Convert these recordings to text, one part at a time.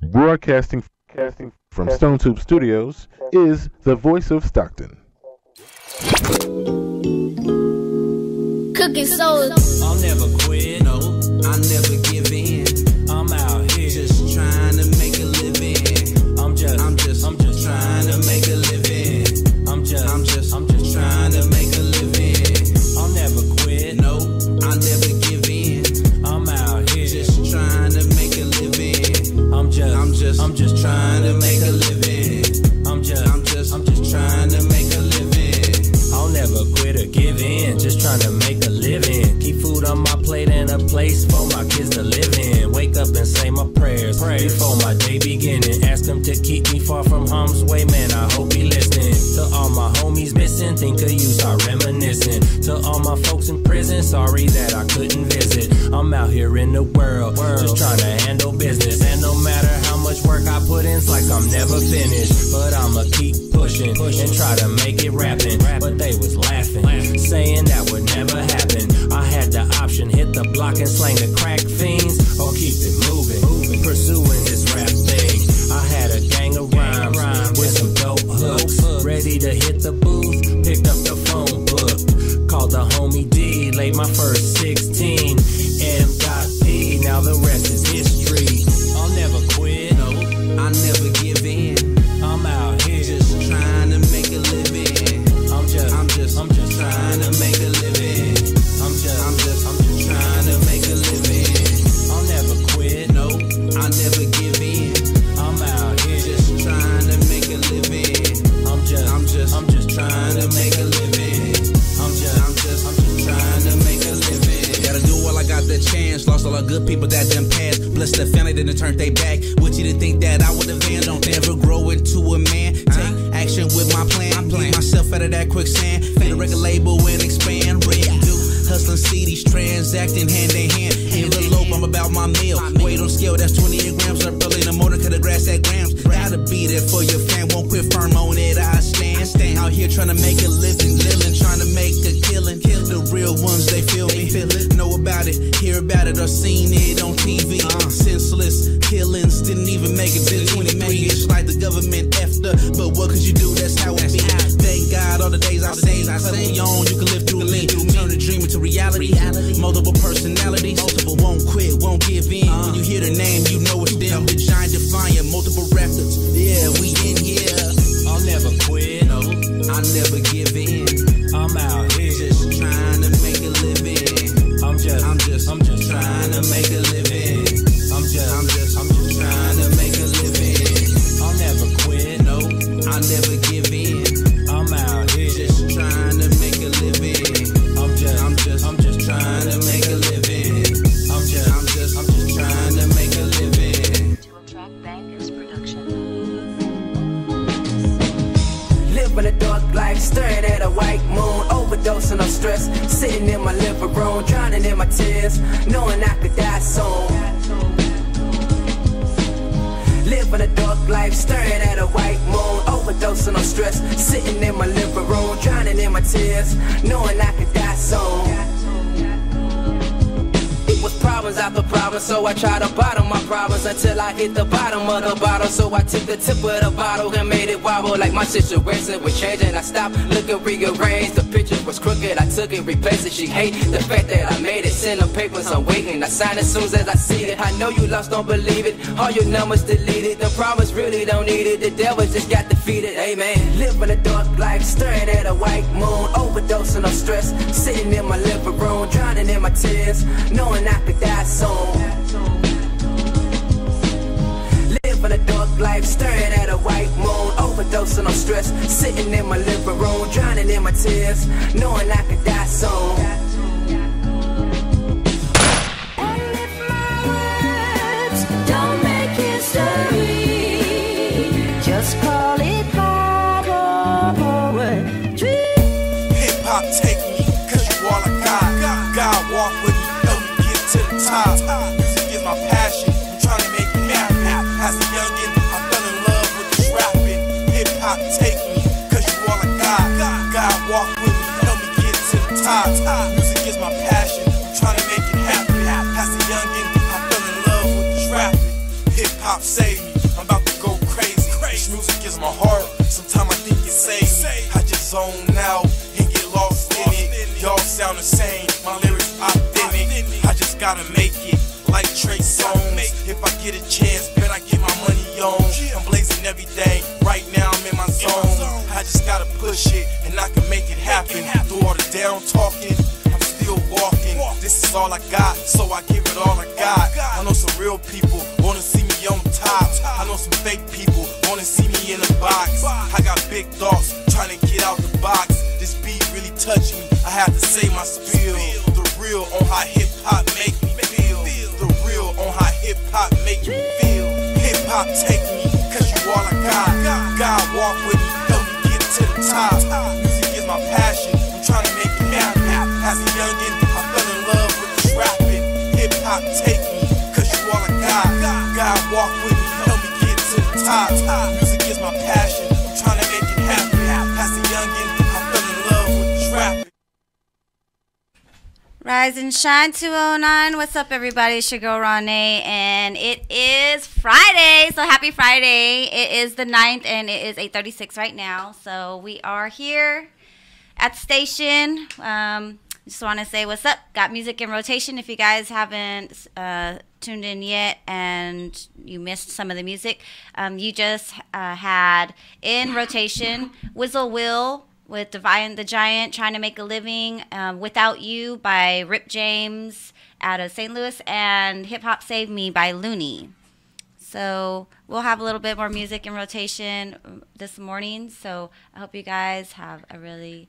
Broadcasting from Stone Tube Studios is the voice of Stockton. Cooking sodas. I'll never quit, no, I'll never give in. I'm out here just trying to make a living. I'm just trying to make a living. I'm just trying to make a living. I'll never quit, no, I'll never give in. I'm out here just trying to make a living. I'm just trying to make a living. I'm just trying to make a living. I'll never quit or give in, just trying to make a living. Keep food on my plate and a place for my kids to live in. Wake up and say my prayers before my day beginning. Ask them to keep me far from harm's way, man, I hope he listening. To all my homies missing, think of you, start reminiscing. To all my folks in prison, sorry that I couldn't visit. I'm out here in the world, just trying to handle business. And no matter how much work I put in, it's like I'm never finished. But I'ma keep pushing and try to make it rapping. But they was laughing, saying that would never happen. I had the option, hit the block and slang the crack fiends, or keep it moving, pursuing this rap thing. I had a gang of rhymes with some dope hooks, ready to hit the booth, picked up the phone book, called the homie D, laid my first 16, M.P, now the rest is history. I'll never quit, no, I'll never give in. I'm out here just trying to make a living. I'm just trying to make a living. I'm just trying to make a living. I'll never quit, no, I'll never give in. I'm out here just trying to make a living. I'm just trying to make a living. I'm just trying to make a living. Gotta do while I got the chance. Lost all the good people that done passed. Blessed the family that done turned they back. What you didn't think that I would have been? Don't ever grow into a man. Take action with my plan. Leave myself out of that quicksand. Feel the record label and expand. Redo. Hustling CDs, transacting hand in hand. Envelope, I'm about my meal. Weight on scale, that's 28 grams. Up early in the morning, cut the grass at grams. Gotta be there for your fam. Won't quit firm on it, I stand. Out here trying to make a living. Trying to make a killing. The real ones, they feel me. Know about it, hear about it, or seen it on TV. Senseless killings, didn't even make it to 23. It's like the government effed up, but what could you do? That's how it be. Thank God all the days I seen. Hustle on, you can live through me. Turn a dream into reality. Multiple personalities, won't quit, won't give in. When you hear the name, you know it's them. The giant defiant, multiple records. Yeah, we in here. I'll never quit, no, I'll never give in. I'm out here just trying to make a living. I'm just trying to make a living. I'm just trying to make a living. I'll never quit, no, I'll never give in. I'm out here just trying to make a living. I'm just trying to make a living. I'm just trying to make a living. To attract bankers production. Living a dark life, staring at a white moon, overdosing on stress, sitting in my living room, drowning in my tears, knowing I could die soon. Living a dark life, staring at a white moon, overdosing on stress, sitting in my living room, drowning in my tears, knowing I could die soon. It was problems after problems, so I tried to bottom my problems until I hit the bottom of the bottle. So I took the tip of the bottle and made it wobble like my situation was changing. I stopped looking, rearranged, the picture was crooked. I took it, replaced it. She hate the fact that I made it. Send the papers, I'm waiting. I sign as soon as I see it. I know you lost, don't believe it. All your numbers deleted. The promise really don't need it. The devil just got defeated. Amen. Living a dark life, staring at a white moon, overdosing on stress, sitting in my living room, drowning in my tears, knowing I could die soon. Living a dark life, staring at a white moon, overdosing on stress, sitting in my living room, drowning in my tears, knowing I could die soon. Don't make history. Just call it poetry. Hip hop take me, cause you all I got. God walk with me, help me get to the top. Music is my passion, I'm trying to make it happen. As a youngin', I fell in love with this rapping. Hip hop take me, cause you all I got. God walk with me, help me get to the top. hip-hop saved me. I'm about to go crazy. This music is my heart. Sometimes I think it saves me. I just zone out and get lost in it. Y'all sound the same. My lyrics authentic. I just gotta make it like Trey Songz. If I get a chance, bet I get my money on. I'm blazing everything. Right now I'm in my zone. I just gotta push it and I can make it happen. Through all the down talking, I'm still walking. This is all I got, so I give it all I got. I know some real people wanna see me on top. I know some fake people wanna see me in a box. I got big thoughts, trying to get out the box. This beat really touched me, I had to say my spiel. The real on how hip-hop make me feel. The real on how hip-hop make me feel. Hip-hop take me, cause you all I got. God walk with me, help me get to the top. Music is my passion, I'm trying to make it happen. As a youngin', I fell in love with this rapping. Hip-hop take me, cause you all I got. God walk with me, help me get to the top. Music is my passion, I'm trying to make it happen. As a youngin', I fell in love with this rapping. Rise and shine 209. What's up, everybody? It's your girl RawNe, and it is Friday. So happy Friday. It is the 9th, and it is 8:36 right now. So we are here at the station. Just want to say what's up. Got music in rotation. If you guys haven't tuned in yet and you missed some of the music, you just had in rotation Whizzle Will with Divine the Giant, Trying to Make a Living, Without You by Rip James out of St. Louis, and Hip Hop Save Me by Looney. So we'll have a little bit more music in rotation this morning. So I hope you guys have a really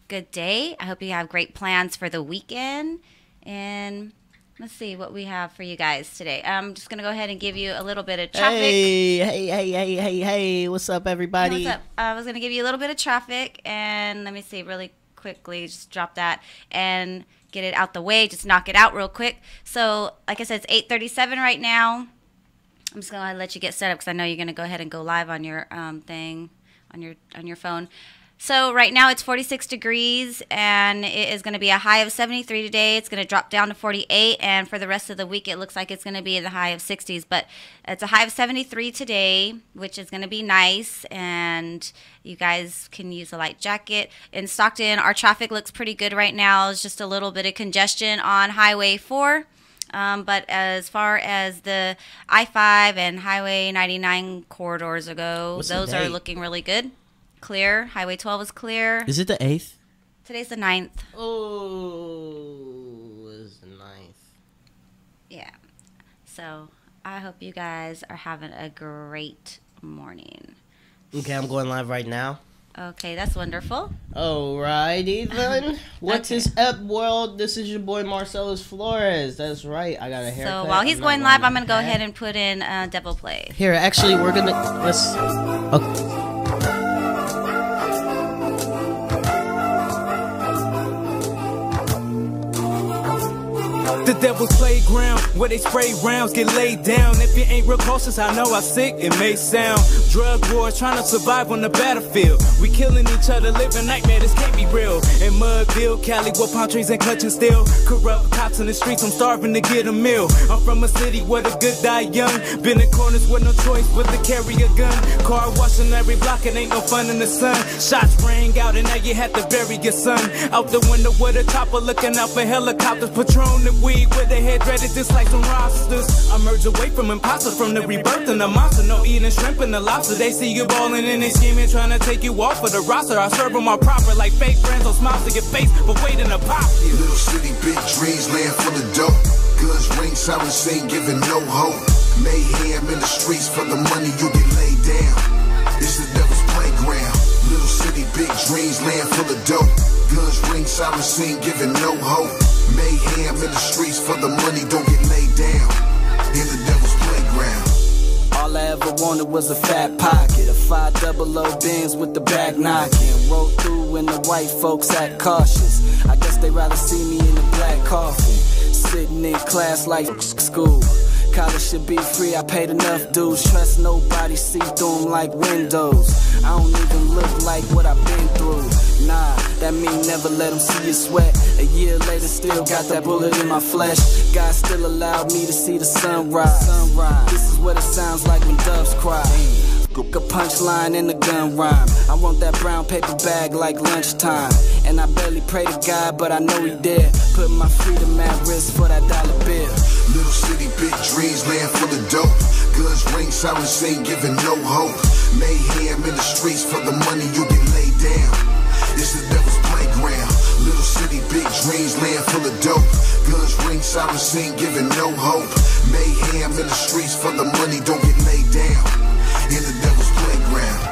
good day. I hope you have great plans for the weekend. And let's see what we have for you guys today. I'm just going to go ahead and give you a little bit of traffic. Hey, what's up, everybody? What's up? I was going to give you a little bit of traffic, and let me see really quickly, just drop that and get it out the way, just knock it out real quick. So like I said, it's 8:37 right now. I'm just going to let you get set up because I know you're going to go ahead and go live on your thing, on your phone. So right now it's 46 degrees, and it is going to be a high of 73 today. It's going to drop down to 48, and for the rest of the week it looks like it's going to be in the high of 60s. But it's a high of 73 today, which is going to be nice, and you guys can use a light jacket. In Stockton, our traffic looks pretty good right now. It's just a little bit of congestion on Highway 4. But as far as the I-5 and Highway 99 corridors go, those are looking really good. Clear. Highway 12 is clear. Is it the 8th? Today's the 9th. Oh, it's the 9th. Yeah. So I hope you guys are having a great morning. Okay, I'm going live right now. Okay, that's wonderful. Alrighty then. What is up, world? This is your boy Marcelis Flores. That's right. I got a haircut. So while he's going live, I'm gonna go ahead and put in Devil Play. Here, actually, we're gonna okay. The devil's playground, where they spray rounds, get laid down. If you ain't real cautious, I know how sick it may sound. Drug wars, trying to survive on the battlefield. We killing each other, living nightmare, this can't be real. In Mudville, Cali, with palm trees and clutching steel. Corrupt cops in the streets, I'm starving to get a meal. I'm from a city where the good die young. Been in corners with no choice but to carry a gun. Car washing every block, it ain't no fun in the sun. Shots rang out and now you had to bury your son. Out the window with a chopper, looking out for helicopters. Patron and weed with their head dreaded just like some rosters. I merge away from imposters, from the rebirth and the monster. No eating shrimp and the lobster. They see you balling and they scheming, trying to take you off of the roster. I serve them all proper like fake friends on smiles to get face, but waiting to pop you. Little city, big dreams, land full of dope. Guns ring, sirens sing, giving no hope. Mayhem in the streets for the money, you get laid down. It's the devil's playground. Little city, big dreams, land full of dope. Guns ring, sirens sing, giving no hope. Mayhem in the streets for the money, don't get laid down. In the devil's playground. All I ever wanted was a fat pocket, a 500 Benz with the back knocking. Roll through when the white folks act cautious. I guess they rather see me in the black coffin, sitting in class like school. college should be free, I paid enough dues. Trust nobody, see through them like windows. I don't even look like what I've been through. Nah, that mean never let them see you sweat. A year later, still got that bullet in my flesh. God still allowed me to see the sunrise. This is what it sounds like when doves cry. A punchline in the gun rhyme. I want that brown paper bag like lunchtime. And I barely pray to God, but I know he did. Put my freedom at risk for that dollar bill. Little city, big dreams, land full of dope. Guns ring, sirens sing, giving no hope. Mayhem in the streets for the money, you get laid down. It's the devil's playground. Little city, big dreams, land full of dope. Guns ring, sirens sing, giving no hope. Mayhem in the streets for the money, don't get laid down. In the devil's playground.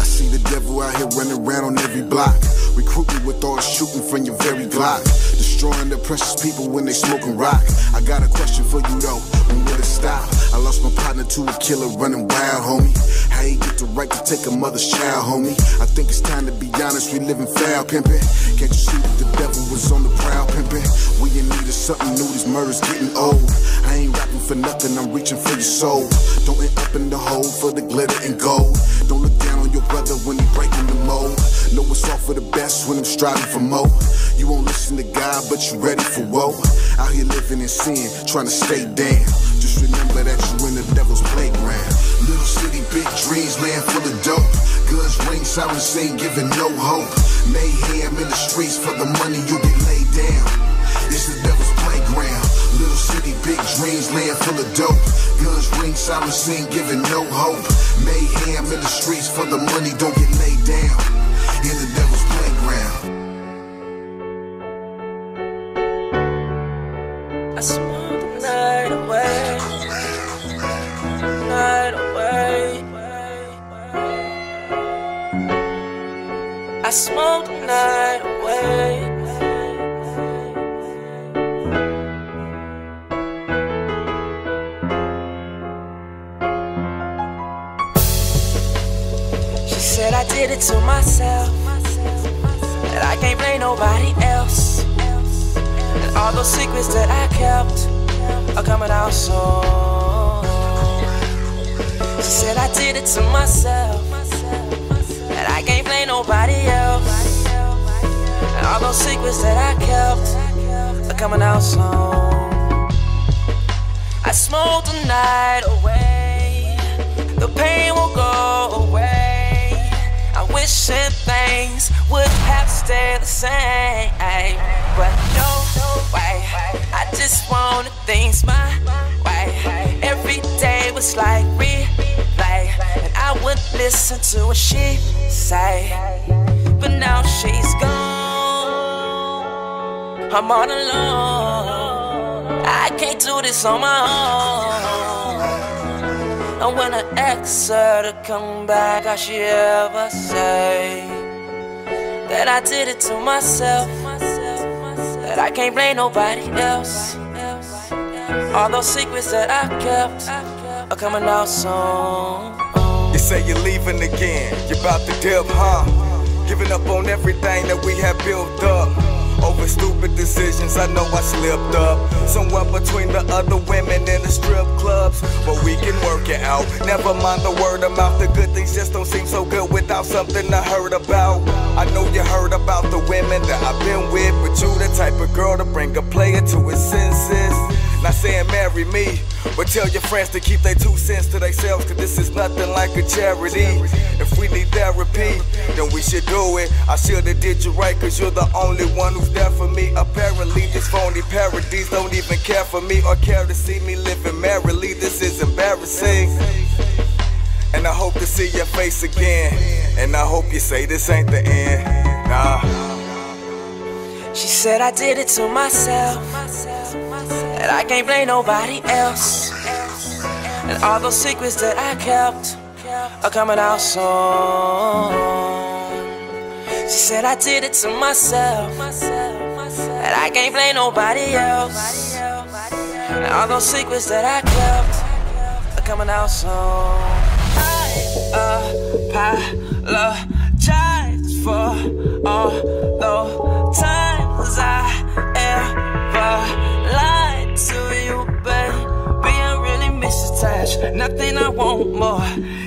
I see the devil out here running around on every block. Recruiting with all the shooting from your very Glock. Destroying the precious people when they smoking rock. I got a question for you though, when will it stop? I lost my partner to a killer running wild, homie. How you get the right to take a mother's child, homie? I think it's time to be honest, we living foul, pimpin'. Can't you see that the devil was on the prowl, pimpin'? We in need of something new, these murders getting old. I ain't rapping for nothing, I'm reaching for your soul. Don't end up in the hole for the glitter and gold. Don't look down on your brother when he breaking the mold. Know it's all for the best when I'm striving for more. You won't listen to God, but you ready for woe. Out here living in sin, trying to stay down. Just remember that you in the devil's playground. Little city, big dreams, land full of dope. Guns ring, sirens sing, giving no hope. Mayhem in the streets for the money, you get laid down. It's the devil's playground. Little city, big dreams, land full of dope. Guns ring, sirens sing, giving no hope. Mayhem in the streets for the money, don't get laid down. In the devil's playground. I smoke the night away, night away. I smoke the night away. She said I did it to myself, that I can't blame nobody else. All those secrets that I kept are coming out soon. She said I did it to myself, and I can't blame nobody else. And all those secrets that I kept are coming out soon. I smoke the night away, the pain will go away. I wish that things would have stayed the same, but no way. I just wanted things my way. Every day was like replay, and I would listen to what she say. But now she's gone, I'm all alone. I can't do this on my own. And when I ask her to come back, all she ever say that I did it to myself, that I can't blame nobody else. All those secrets that I kept are coming out soon. You say you're leaving again, you're about to dip, huh? Giving up on everything that we have built up. Over stupid decisions, I know I slipped up. Somewhere between the other women in the strip clubs, but we can work it out. Never mind the word of mouth, the good things just don't seem so good without something I heard about. I know you heard about the women that I've been with, but you the type of girl to bring a player to his senses. Not saying marry me, but tell your friends to keep their 2 cents to themselves, cause this is nothing like a charity. If we need therapy, then we should do it. I should've did you right, cause you're the only one who's there for me. Apparently this phony parodies don't even care for me or care to see me living merrily. This is embarrassing, and I hope to see your face again, and I hope you say this ain't the end. Nah. She said I did it to myself, that I can't blame nobody else. And all those secrets that I kept are coming out soon. She said I did it to myself, that I can't blame nobody else. And all those secrets that I kept are coming out soon. apologize for all the times I ever lied to you, baby. I really misattached. Nothing I want more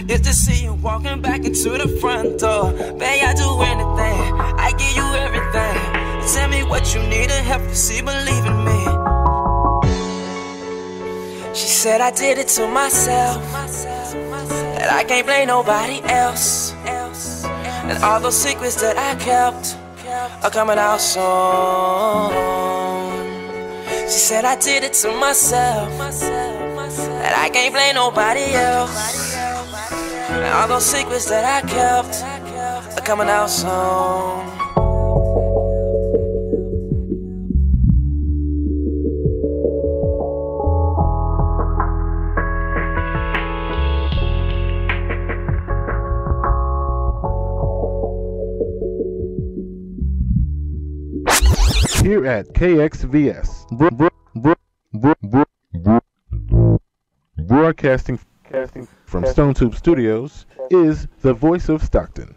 is to see you walking back into the front door. Babe, I do anything, I give you everything. Tell me what you need to help you see, believe in me. She said I did it to myself, that I can't blame nobody else, and all those secrets that I kept are coming out soon. She said I did it to myself, that I can't blame nobody else, and all those secrets that I kept are coming out soon. Here at KXVS, broadcasting from Stone Tube Studios, is the voice of Stockton.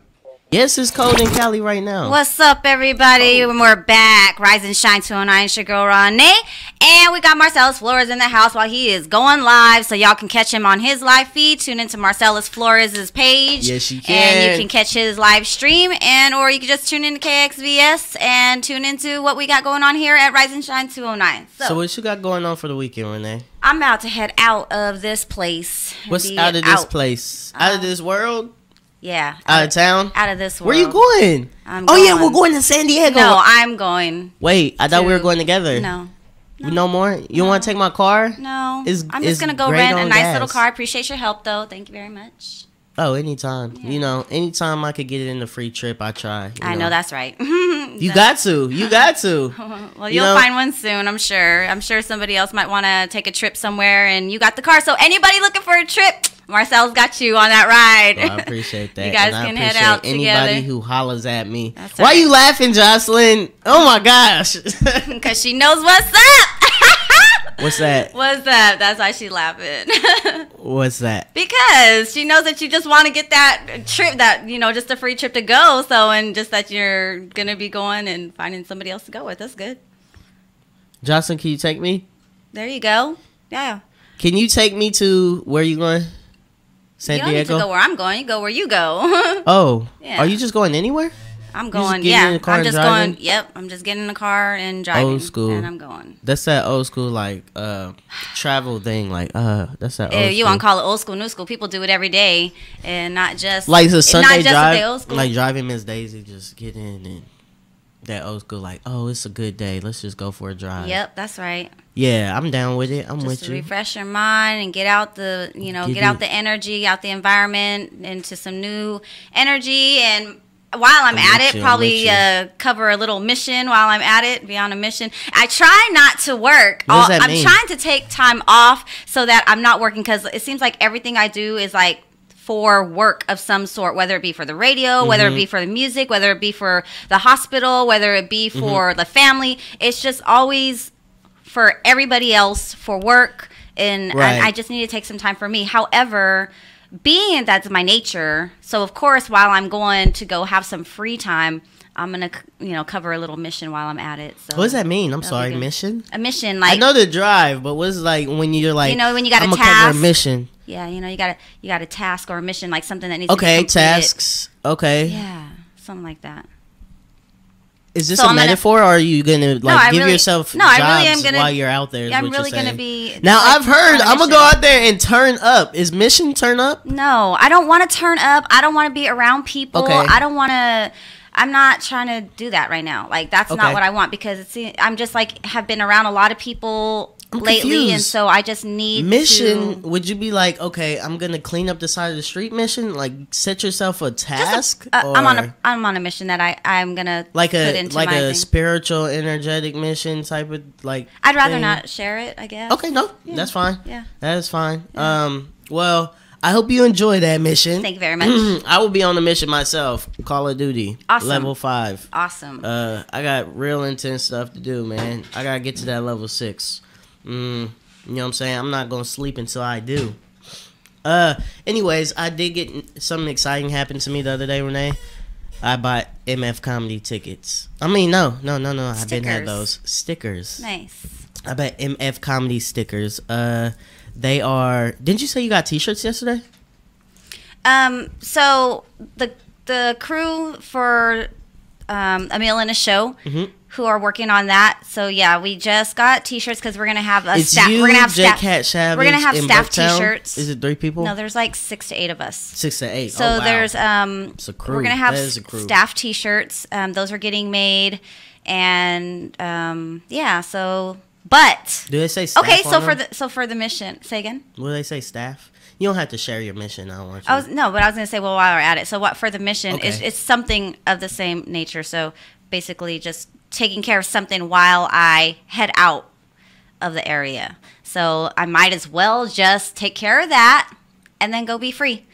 Yes, it's cold in Cali right now. What's up, everybody? We're back. Rise and Shine 209. It's your girl, RawNe. And we got Marcelis Flores in the house while he is going live. So y'all can catch him on his live feed. Tune into Marcelis Flores' page. Yes, you can. And you can catch his live stream. Or you can just tune into KXVS and tune into what we got going on here at Rise and Shine 209. So what you got going on for the weekend, Renee? I'm about to head out of this place. What's out of this place? Out of this world? Yeah. Out of town? Out of this world. Where you going? Yeah, we're going to San Diego. No, I'm going. Wait, I thought we were going together. No. No more? You want to take my car? No. I'm just going to go rent a nice little car. I appreciate your help, though. Thank you very much. Oh, anytime. Yeah. You know, anytime I could get it in a free trip, I try. I know that's right. You got to. You got to. Well, you'll find one soon, I'm sure. I'm sure somebody else might want to take a trip somewhere, and you got the car. So anybody looking for a trip, Marcel's got you on that ride. Well, I appreciate that. You guys can head out anybody together. Anybody who hollers at me. That's Why are you laughing, Jocelyn? Oh, my gosh. Because she knows what's up. What's that? What's that? That's why she's laughing. What's that? Because she knows that you just want to get that trip, that, you know, just a free trip to go. So, and just that you're going to be going and finding somebody else to go with. That's good. Jocelyn, can you take me? There you go. Yeah. Can you take me to where you going? San Diego? You don't need to go where I'm going. You go where you go. Oh. Yeah. Are you just going anywhere? I'm going, I'm just going, I'm just getting in the car and driving. Old school. And I'm going. That's that old school, like, travel thing. Like, that's that old school. You want to call it old school, new school. People do it every day and not just. Like, it's a Sunday drive. Old school. Like, driving Miss Daisy, just get in and that old school, like, oh, it's a good day. Let's just go for a drive. Yep, that's right. Yeah, I'm down with it. I'm with you. Refresh your mind and get out the, get out the energy, out the environment, into some new energy. And while I'm at it, probably cover a little mission while I'm at it, be on a mission. I try not to work. What does that mean? I'm trying to take time off so that I'm not working, because it seems like everything I do is like for work of some sort, whether it be for the radio, whether it be for the music, whether it be for the hospital, whether it be for the family. It's just always for everybody else, for work, and I just need to take some time for me. However, being that's my nature, so of course while I'm going to go have some free time, I'm gonna cover a little mission while I'm at it. So what does that mean? I'm sorry, mission? A mission, like, I know the drive, but what's like when you're like, when you got I'm a gonna task, cover a mission. Yeah, you got a task or a mission, like something that needs to be completed. Tasks. Okay. Yeah, something like that. Is this a metaphor, or are you gonna give yourself jobs I really am gonna, while you're out there? Yeah, I'm really gonna be. Now I've heard I'm gonna go out there and turn up. Is mission turn up? No, I don't want to turn up. I don't want to be around people. Okay. I don't want to. I'm not trying to do that right now. Like, that's not what I want, because I'm just like have been around a lot of people lately, confused. And so I just need mission. Would you be like, okay, I'm gonna clean up the side of the street mission? Like, set yourself a task. I'm on a mission that I'm gonna like put into like my a thing. Spiritual, energetic mission type of like. I'd rather not share it, I guess. Okay, no, that's fine. Yeah, that is fine. Yeah. Well, I hope you enjoy that mission. Thank you very much. I will be on the mission myself. Call of Duty. Awesome. Level 5. Awesome. I got real intense stuff to do, man. I gotta get to that level 6. You know what I'm saying? I'm not gonna sleep until I do. Anyways, I did get something exciting happened to me the other day, Renee. I bought MF comedy tickets. I mean, no. I didn't have those stickers. Nice. I bought MF comedy stickers. They are. Didn't you say you got T-shirts yesterday? So the crew for A Meal and a Show, who are working on that. So yeah, we just got T-shirts because we're gonna have a It's staff. you, We're gonna have J. staff. Cat Savage, We're gonna have in staff Bucktown? T-shirts. Is it 3 people? No, there's like 6 to 8 of us. 6 to 8. So oh, wow. there's It's a crew. we're gonna have That is a crew. staff T-shirts. Those are getting made, and yeah. So, but Do they say staff? okay. So on them? for the mission, say again. Will they say staff? You don't have to share your mission. I don't want you. But I was gonna say, well, while we're at it, so what for the mission Okay. is it's something of the same nature. So basically, just taking care of something while I head out of the area. So I might as well just take care of that and then go be free.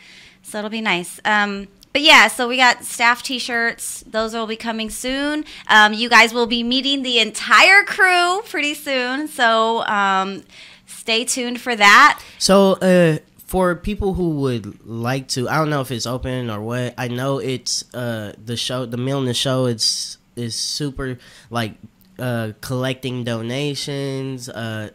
So it'll be nice. But yeah, so we got staff T-shirts. Those will be coming soon. You guys will be meeting the entire crew pretty soon. So stay tuned for that. So, for people who would like to, I don't know if it's open or what. I know it's the show, the Meal in the Show. Is super like collecting donations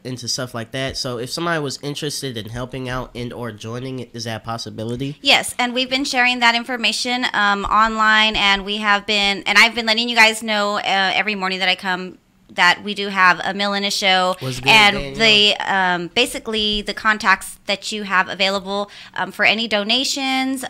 into stuff like that. So if somebody was interested in helping out and or joining it, is that a possibility? Yes, and we've been sharing that information online, and I've been letting you guys know every morning that I come that we do have a Meal in a Show, What's good, and Daniel? the basically the contacts that you have available for any donations,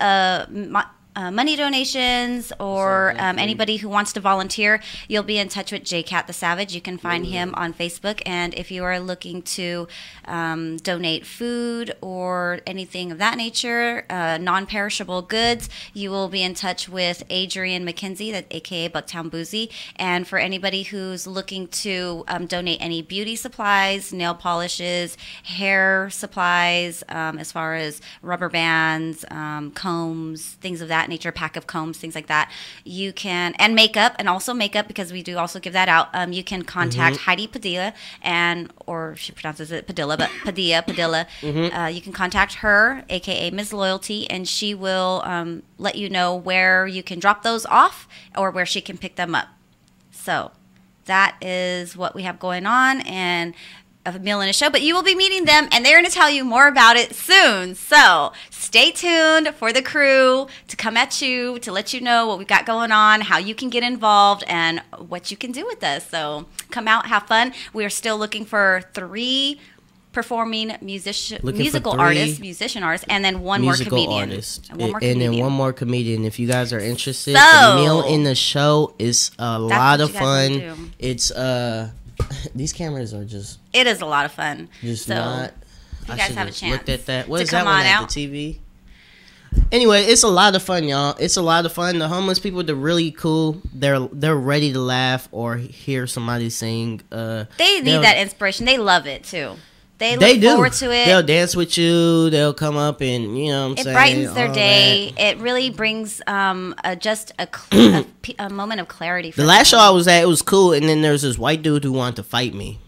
money donations, or anybody who wants to volunteer, you'll be in touch with J-Cat the Savage. You can find him on Facebook, and if you are looking to donate food or anything of that nature, non-perishable goods, you will be in touch with Adrian McKenzie, that aka Bucktown Boozy. And for anybody who's looking to donate any beauty supplies, nail polishes, hair supplies, as far as rubber bands, combs, things of that nature, pack of combs, things like that, you can, and makeup, and also makeup, because we do also give that out. You can contact Heidi Padilla, or she pronounces it Padilla, but Padilla. You can contact her, aka Ms. Loyalty, and she will let you know where you can drop those off or where she can pick them up. So that is what we have going on, and a Meal in a Show, but you will be meeting them, and they're going to tell you more about it soon. So stay tuned for the crew to come at you, to let you know what we've got going on, how you can get involved, and what you can do with us. So come out, have fun. We are still looking for 3 performing musician artists, and then one more comedian. And then one more comedian. If you guys are interested, the Meal in the Show is a lot of fun. It's these cameras are just. It is a lot of fun. Just so not. if you guys have a chance. Looked at that. What to is that come one on at out. the TV? Anyway, it's a lot of fun, y'all. It's a lot of fun. The homeless people, they're really cool. They're ready to laugh or hear somebody sing. They need that inspiration. They love it too. They look forward to it. They'll dance with you. They'll come up and, you know what I'm saying? It brightens their day. It really brings a moment of clarity for the them. last show I was at, it was cool, and then there's this white dude who wanted to fight me.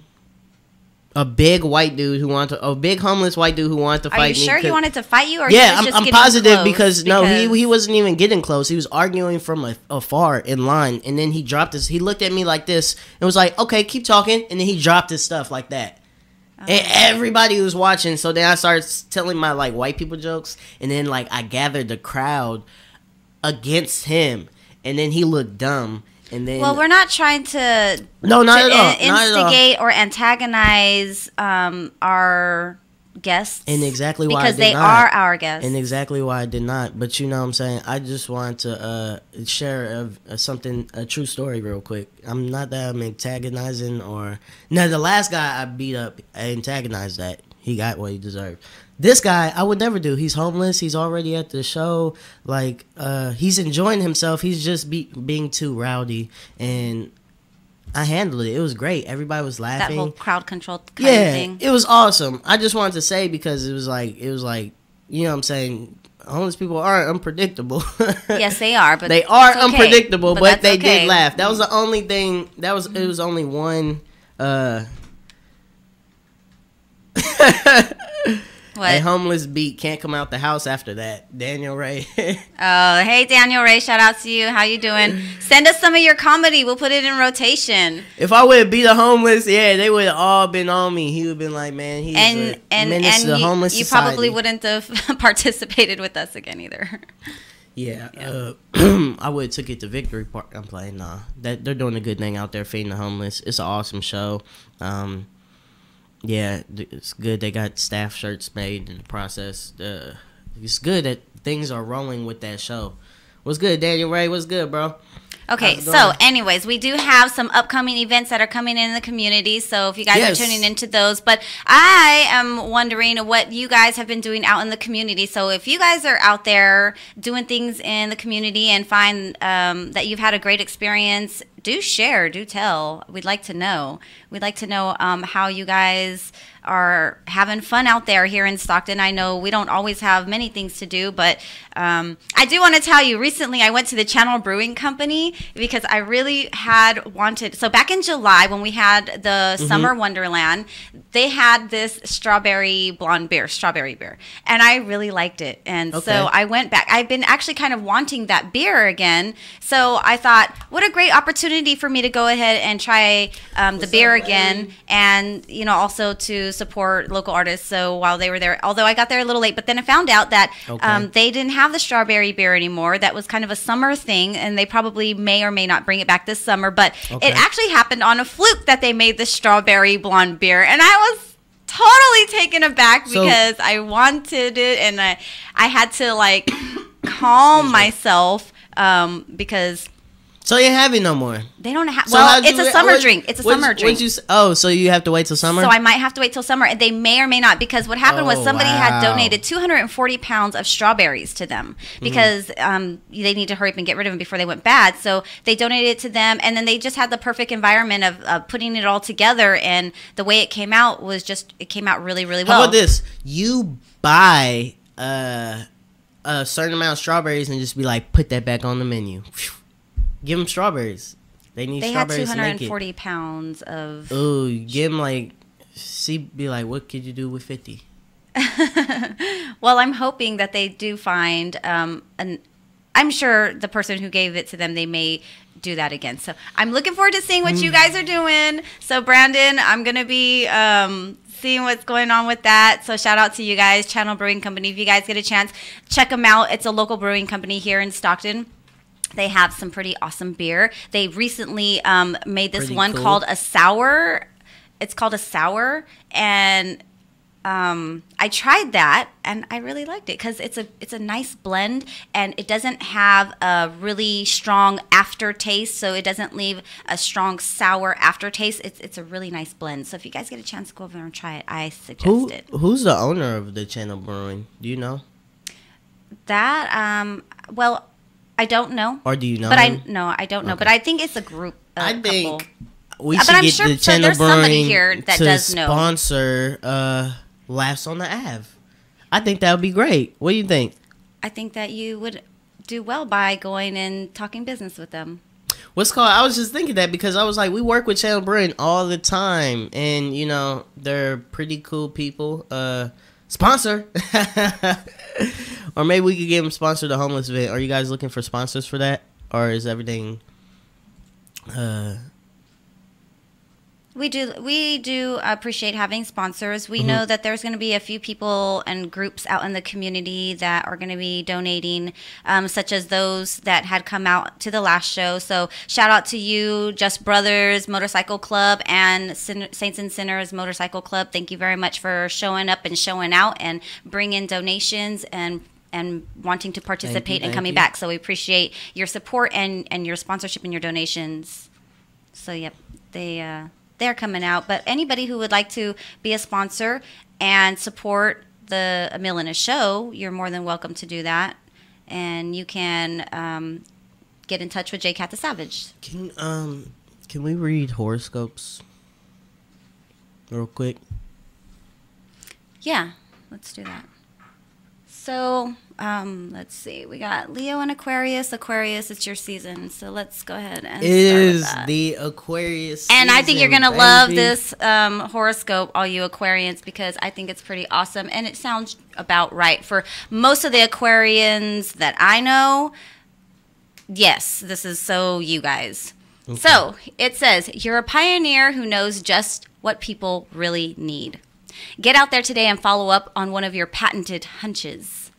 A big homeless white dude who wanted to fight me. Are you sure he wanted to fight you? Or Yeah, he was just I'm getting positive close? because he wasn't even getting close. He was arguing from afar in line, and then he dropped his. He looked at me like this and was like, "Okay, keep talking," and then he dropped his stuff like that. And everybody was watching, so then I started telling my like white people jokes, and then like I gathered the crowd against him, and then he looked dumb, and then Well, we're not trying to not at all. instigate or antagonize our guests, And exactly why because I did they not. are our guests. And exactly why I did not. But you know what I'm saying? I just want to share a true story real quick. I'm not that I'm antagonizing or... No, the last guy I beat up, I antagonized that. He got what he deserved. This guy, I would never do. He's homeless. He's already at the show. Like, he's enjoying himself. He's just being too rowdy. And... I handled it. It was great. Everybody was laughing. That whole crowd control kind of thing. It was awesome. I just wanted to say because it was like, you know what I'm saying? Homeless people are unpredictable. Yes, they are. But they are it's okay. unpredictable, but they okay. did laugh. That was the only thing. It was only one. What What? A homeless beat can't come out the house after that. Daniel Ray. Oh, hey Daniel Ray, shout out to you. How you doing? Send us some of your comedy. We'll put it in rotation. If I would have beat a homeless, yeah, they would have all been on me. He would have been like, man, he's a menace to the homeless you society. probably wouldn't have participated with us again either. Yeah. I would have took it to Victory Park. I'm playing, nah. They're doing a good thing out there feeding the homeless. It's an awesome show. Yeah, it's good. They got staff shirts made in the process. It's good that things are rolling with that show. What's good, Daniel Ray? What's good, bro? Okay, so anyways, we do have some upcoming events that are coming in the community. So if you guys are tuning into those, but I am wondering what you guys have been doing out in the community. So if you guys are out there doing things in the community and find that you've had a great experience, do share, do tell. We'd like to know. We'd like to know how you guys are having fun out there here in Stockton. I know we don't always have many things to do, but I do want to tell you, recently I went to the Channel Brewing Company because I really had wanted, so back in July when we had the Summer Wonderland, they had this strawberry beer, and I really liked it. And so I went back. I've been actually kind of wanting that beer again. So I thought, what a great opportunity for me to go ahead and try the beer again, and also to support local artists. So while they were there, although I got there a little late, but then I found out that they didn't have the strawberry beer anymore. That was kind of a summer thing, and they probably may or may not bring it back this summer. But it actually happened on a fluke that they made the strawberry blonde beer, and I was totally taken aback because I wanted it, and I had to like calm myself because. So you have it no more. They don't have. Well, it's a summer drink. It's a summer drink. So you have to wait till summer. So I might have to wait till summer, and they may or may not, because what happened was somebody had donated 240 pounds of strawberries to them because they need to hurry up and get rid of them before they went bad. So they donated it to them, and then they just had the perfect environment of putting it all together, and the way it came out was it came out really, really well. How about this? You buy a certain amount of strawberries and just be like, put that back on the menu. Give them strawberries. They need strawberries to make it. They had 240 pounds of... Ooh, give them be like, what could you do with 50? Well, I'm hoping that they do find... I'm sure the person who gave it to them, they may do that again. So I'm looking forward to seeing what you guys are doing. So Brandon, I'm going to be... seeing what's going on with that. So shout out to you guys, Channel Brewing Company. If you guys get a chance, check them out. It's a local brewing company here in Stockton. They have some pretty awesome beer. They recently made this one called a sour. It's called a sour, and I tried that, and I really liked it because it's a nice blend, and it doesn't have a really strong aftertaste, so it doesn't leave a strong sour aftertaste. It's a really nice blend. So if you guys get a chance to go over and try it, I suggest it. Who's the owner of the Channel Brewing? Do you know? That well. I don't know. Or do you know? But I don't know. Okay. But I think it's a group. I think we should get the Channel Brewing to sponsor Laughs on the Ave. I think that would be great. What do you think? I think that you would do well by going and talking business with them. I was just thinking that because I was like, we work with Channel Brewing all the time, and they're pretty cool people. Sponsor. Or maybe we could get them sponsor the homeless event. Are you guys looking for sponsors for that? Or is everything... We do appreciate having sponsors. We know that there's going to be a few people and groups out in the community that are going to be donating, such as those that had come out to the last show. So shout out to you, Just Brothers Motorcycle Club and Saints and Sinners Motorcycle Club. Thank you very much for showing up and showing out and bringing donations and wanting to participate and coming back. So we appreciate your support and your sponsorship and your donations. So, yep, they're coming out. But anybody who would like to be a sponsor and support A Meal and a Show, you're more than welcome to do that. And you can get in touch with J Cat the Savage. Can we read horoscopes real quick? Yeah, let's do that. So, let's see. We got Leo and Aquarius. Aquarius, it's your season. So let's go ahead and It start with is that. the Aquarius And I think you're season, going to love baby. this horoscope, all you Aquarians, because I think it's pretty awesome. And it sounds about right. For most of the Aquarians that I know, yes, this is so you guys. Okay. So it says, you're a pioneer who knows just what people really need. Get out there today and follow up on one of your patented hunches.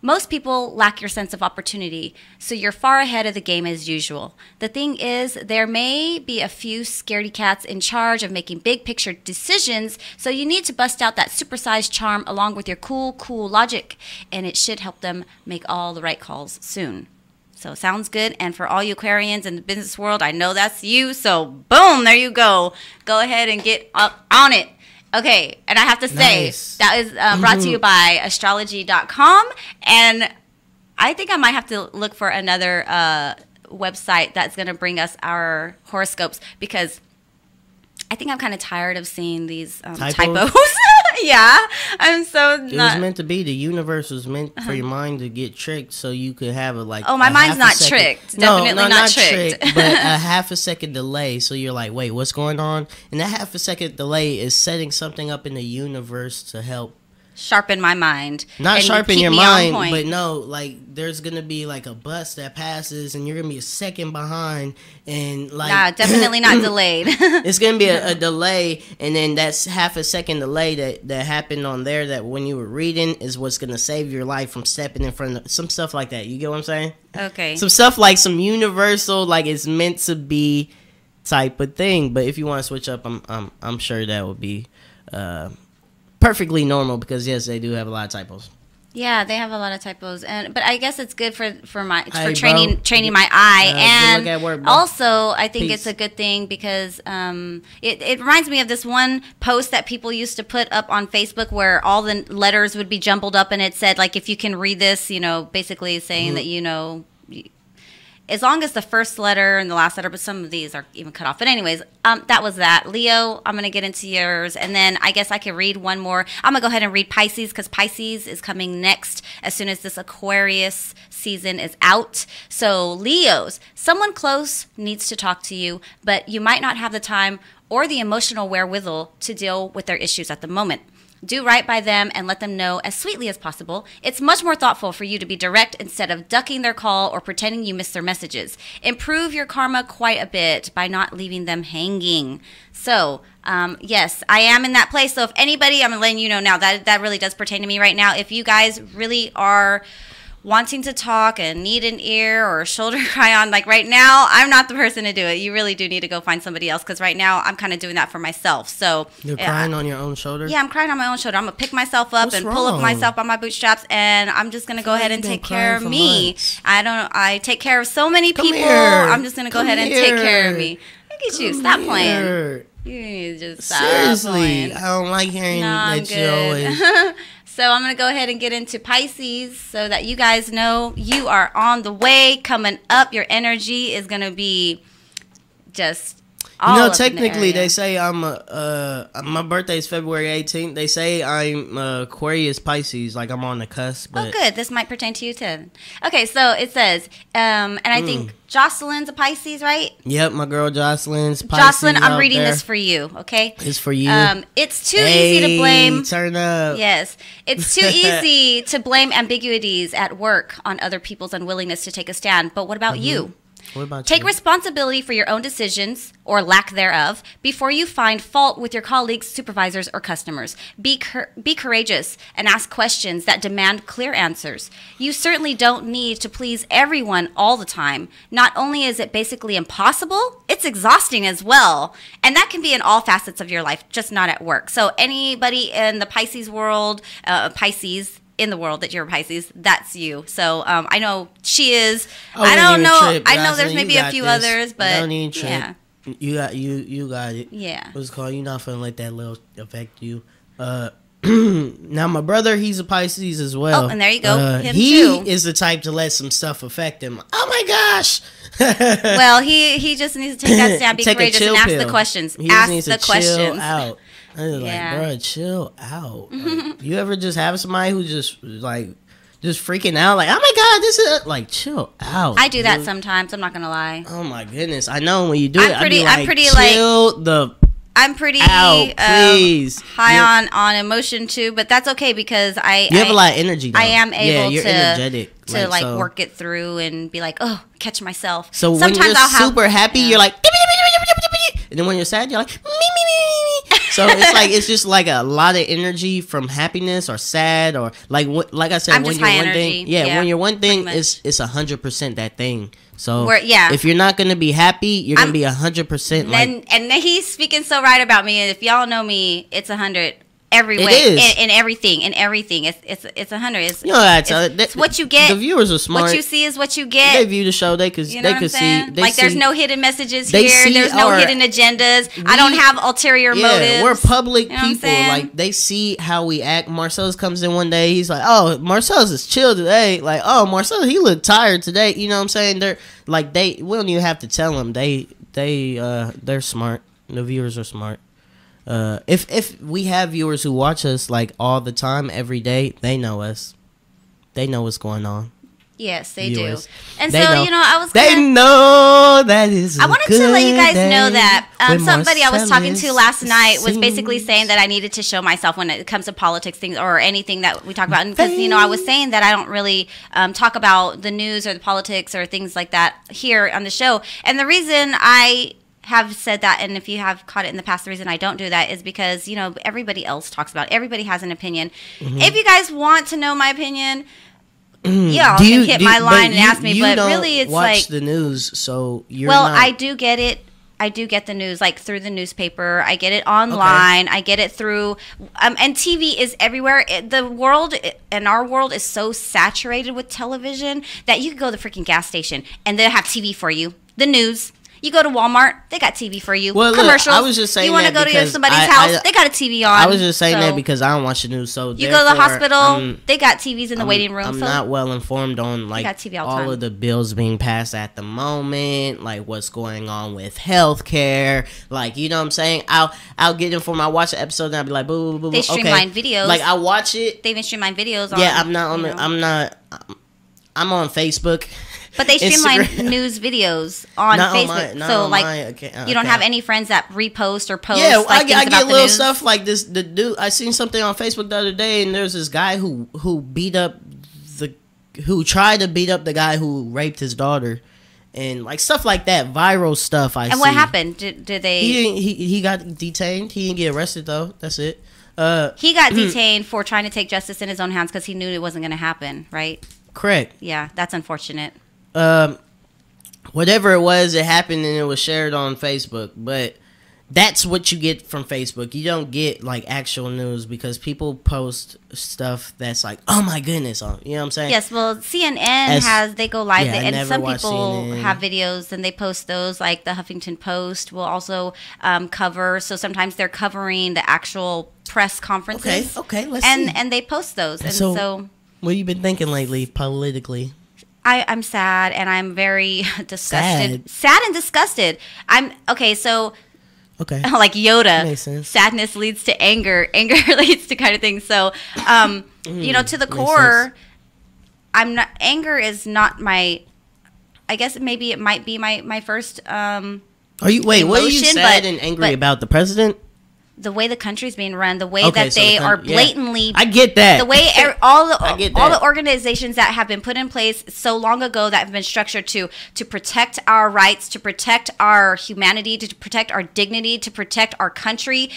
Most people lack your sense of opportunity, so you're far ahead of the game as usual. The thing is, there may be a few scaredy cats in charge of making big picture decisions, so you need to bust out that supersized charm along with your cool logic, and it should help them make all the right calls soon. So sounds good. And for all you Aquarians in the business world, I know that's you. So boom, there you go. Go ahead and get up on it. Okay, and I have to say, Nice. that is brought to you by astrology.com. And I think I might have to look for another website that's going to bring us our horoscopes, because I think I'm kind of tired of seeing these typos. Yeah, I'm so It was meant to be. The universe was meant for your mind to get tricked, so you could have a like. Oh, my a mind's half a not second- tricked. No, Definitely not tricked. but a half a second delay. So you're like, wait, what's going on? And that half a second delay is setting something up in the universe to help. Sharpen my mind. Not and sharpen keep your me on mind, point. but no, like there's gonna be like a bus that passes, and you're gonna be a second behind, and like Nah, definitely not delayed. it's gonna be a delay, and then that's half a second delay that happened on there. That when you were reading is what's gonna save your life from stepping in front of some stuff like that. You get what I'm saying? Okay. Some stuff like some universal, like it's meant to be type of thing. But if you want to switch up, I'm sure that would be perfectly normal, because yes, they do have a lot of typos. Yeah, they have a lot of typos, but I guess it's good for Hey, training my eye, good and look at work, bro. also I think Peace. it's a good thing because it reminds me of this one post that people used to put up on Facebook where all the letters would be jumbled up, and it said like, if you can read this, basically saying that as long as the first letter and the last letter, but some of these are even cut off. But anyways, that was that. Leo, I'm going to get into yours. And then I guess I could read one more. I'm going to go ahead and read Pisces, because Pisces is coming next as soon as this Aquarius season is out. So Leos, someone close needs to talk to you, but you might not have the time or the emotional wherewithal to deal with their issues at the moment. Do right by them and let them know as sweetly as possible. It's much more thoughtful for you to be direct instead of ducking their call or pretending you missed their messages. Improve your karma quite a bit by not leaving them hanging. So, yes, I am in that place. So if anybody, I'm letting you know now, that really does pertain to me right now. If you guys really are wanting to talk and need an ear or a shoulder to cry on, like right now, I'm not the person to do it. You really do need to go find somebody else, because right now I'm kind of doing that for myself. So You're crying on your own shoulder? yeah, I'm crying on my own shoulder. I'm going to pick myself up What's and pull up wrong? myself by my bootstraps, and I'm just going to go ahead and you've been take care of crying for me. months. I take care of so many people. here. I'm just going to go Come ahead and take care of here. me. Look at you. Stop playing. Here. You need to just stop Seriously, playing. I don't like hearing No, I'm that you always. good. So I'm going to go ahead and get into Pisces so that you guys know you are on the way. Coming up, your energy is going to be just all You know, up in the technically, area. they say my birthday is February 18th. They say I'm Aquarius Pisces, like I'm on the cusp. Oh, But good. This might pertain to you too. Okay, so it says, and I think Jocelyn's a Pisces, right? Yep, my girl Jocelyn's Pisces. Jocelyn, I'm out reading there. this for you, okay? It's for you. It's too easy to blame. Turn up. Yes, it's too easy to blame ambiguities at work on other people's unwillingness to take a stand. But what about you? What about Take you? responsibility for your own decisions, or lack thereof, before you find fault with your colleagues, supervisors, or customers. Be courageous and ask questions that demand clear answers. You certainly don't need to please everyone all the time. Not only is it basically impossible, it's exhausting as well. And that can be in all facets of your life, just not at work. So anybody in the Pisces world, Pisces in the world that you're a Pisces, that's you. So I know she is. I don't know. I know there's maybe a few others, but don't even trip. yeah. You got it. Yeah. What's it called? You're not gonna let that little affect you. Now my brother, he's a Pisces as well. Oh, and there you go. Him he too. is the type to let some stuff affect him. Oh my gosh. Well, he just needs to take that stand, be Take a courageous, chill and ask pill. the questions. He just Ask needs the to questions. chill out. I was Yeah. like, bro, chill out. Like, you ever just have somebody who just like just freaking out like, oh my god, this is like, chill out. I do that dude. sometimes. I'm not gonna lie. Oh my goodness, I know when you do it. I'm pretty chill the. I'm pretty out, please. high on emotion too, but that's okay because you have a lot of energy. Though. I am able you're to energetic. to like so. work it through and be like, oh, catch myself. So sometimes when you're I'll super happy, you're like, and then when you're sad, you're like, me. So it's like it's just like a lot of energy from happiness or sad or like I said, I'm when just you're high one energy. thing, when you're one thing, pretty it's 100% that thing. So yeah. if you're not gonna be happy, you're gonna be 100% like. And he's speaking so right about me. And if y'all know me, it's 100 every It way is. in everything. It's 100. It's, You know it's what you get. The viewers are smart. What you see is what you get. They view the show. They could. You know they what could I'm saying? see. Like there's no hidden messages they here. see There's no our- hidden agendas. I don't have ulterior motives. We're public You know what I'm people. saying? Like they see how we act. Marcelis comes in one day. He's like, "Oh, Marcelis is chill today." Like, "Oh, Marcelis, he looked tired today." You know what I'm saying? They're like we don't even have to tell them. They're smart. The viewers are smart. If we have viewers who watch us like all the time, every day, they know us. They know what's going on. Yes, they Viewers. do. And They so, know. you know, I was They gonna, know that is. I wanted to let you guys know that with somebody I was talking to Marcelis last night was sings. basically saying that I needed to show myself when it comes to politics things or anything that we talk about. Because, you know, I was saying that I don't really talk about the news or the politics or things like that here on the show. And the reason I have said that, and if you have caught it in the past, the reason I don't do that is because, you know, everybody else talks about it. Everybody has an opinion. Mm-hmm. If you guys want to know my opinion, y'all can hit my line and ask me. But really, it's watch like the news, so you're well, not. I do get it. I do get the news like through the newspaper. I get it online. I get it through, and TV is everywhere. The world and our world is so saturated with television that you could go to the freaking gas station and they'll have TV for you. The news. You go to Walmart, they got TV for you. Well, look, commercials. I was just saying you want to that go to because somebody's I- house, they got a TV on. I was just saying So, that because I don't watch the news. So you go to the therefore, hospital, they got TVs in the waiting room. I'm so not well informed on like got TV all the all time. of the bills being passed at the moment, like what's going on with healthcare. Like, you know what I'm saying? I'll get informed. I watch the episode and I'll be like, boo, boo, boo. They streamline okay. videos. Like I watch it. they even streamline videos on. Yeah, I'm not on you the. know. I'm on Facebook. But they streamline Instagram. news videos on Not on Facebook. my- not so on like my account. you don't have any friends that repost or post Yeah, like things I about get the little news. stuff like this. The dude, I seen something on Facebook the other day, and there's this guy who tried to beat up the guy who raped his daughter, and like stuff like that, viral stuff. And what happened? Did they? He got detained. He didn't get arrested though. That's it. He got detained for trying to take justice in his own hands because he knew it wasn't going to happen. Right? Correct. Yeah, that's unfortunate. Whatever it was, it happened and it was shared on Facebook. But that's what you get from Facebook. You don't get like actual news because people post stuff that's like, oh my goodness, you know what I'm saying? Yes, well, CNN they go live, Yeah, I and never some watched people CNN. have videos and they post those. Like the Huffington Post will also cover. So sometimes they're covering the actual press conferences. Okay, let's see. And they post those, and So- so What have you been thinking lately, politically? I'm sad and I'm very disgusted. Sad and disgusted. So Okay. like Yoda, Makes sense. sadness leads to anger. Anger leads to kind of things. So, you know, to the makes core, anger is not my, I guess maybe it might be my first, Are you what are you emotion, sad but- and angry but- about? The president? the way the country's being run, the way Okay, that so they the are yeah. blatantly I get that. the way I all get the that. organizations that have been put in place so long ago that have been structured to protect our rights, to protect our humanity, to protect our dignity, to protect our country,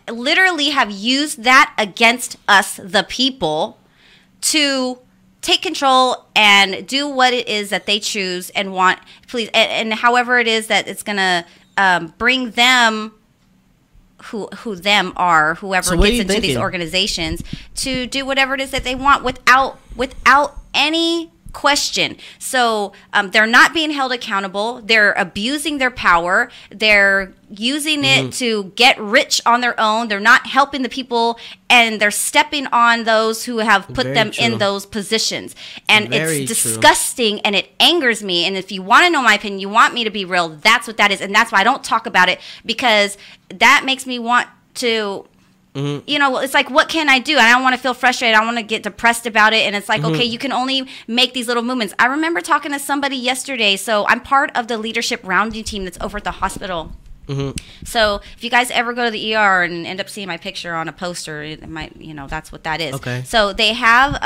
literally have used that against us, the people, to take control and do what it is that they choose and want. Please, and however it is that it's gonna bring them. Who them are, whoever So what are gets you into these thinking? organizations to do whatever it is that they want without any question. So they're not being held accountable. They're abusing their power. They're using it to get rich on their own. They're not helping the people, and they're stepping on those who have put Very them true. in those positions. And Very it's true. disgusting, and it angers me. And if you want to know my opinion, you want me to be real, that's what that is. And that's why I don't talk about it, because that makes me want to You know, it's like, what can I do? I don't want to feel frustrated. I don't want to get depressed about it. And it's like, okay, you can only make these little movements. I remember talking to somebody yesterday. So I'm part of the leadership rounding team that's over at the hospital. So if you guys ever go to the ER and end up seeing my picture on a poster, it might, you know, that's what that is. Okay. So they have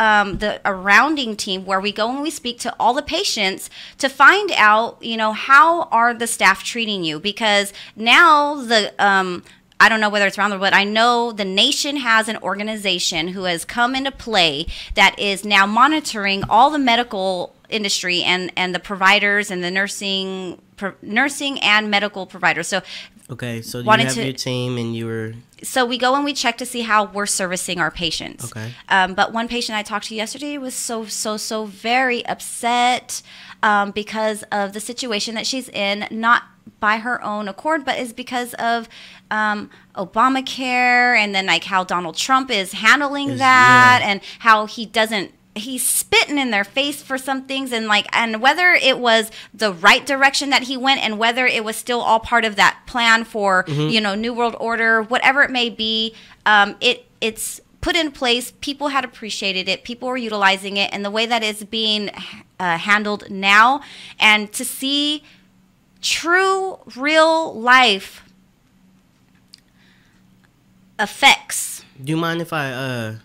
a rounding team where we go and we speak to all the patients to find out, you know, how are the staff treating you? Because now the I don't know whether it's around the world, but I know the nation has an organization who has come into play that is now monitoring all the medical industry and the providers and the nursing and medical providers. So okay, so you have your team and you were... So we go and we check to see how we're servicing our patients. Okay. But one patient I talked to yesterday was so very upset because of the situation that she's in, not by her own accord, but is because of Obamacare, and then like how Donald Trump is handling that, and how he's spitting in their face for some things, and whether it was the right direction that he went, and whether it was still all part of that plan for you know, New World Order, whatever it may be, it's put in place. People had appreciated it. People were utilizing it, and the way that it's being handled now, and to see true, real life effects. Do you mind if I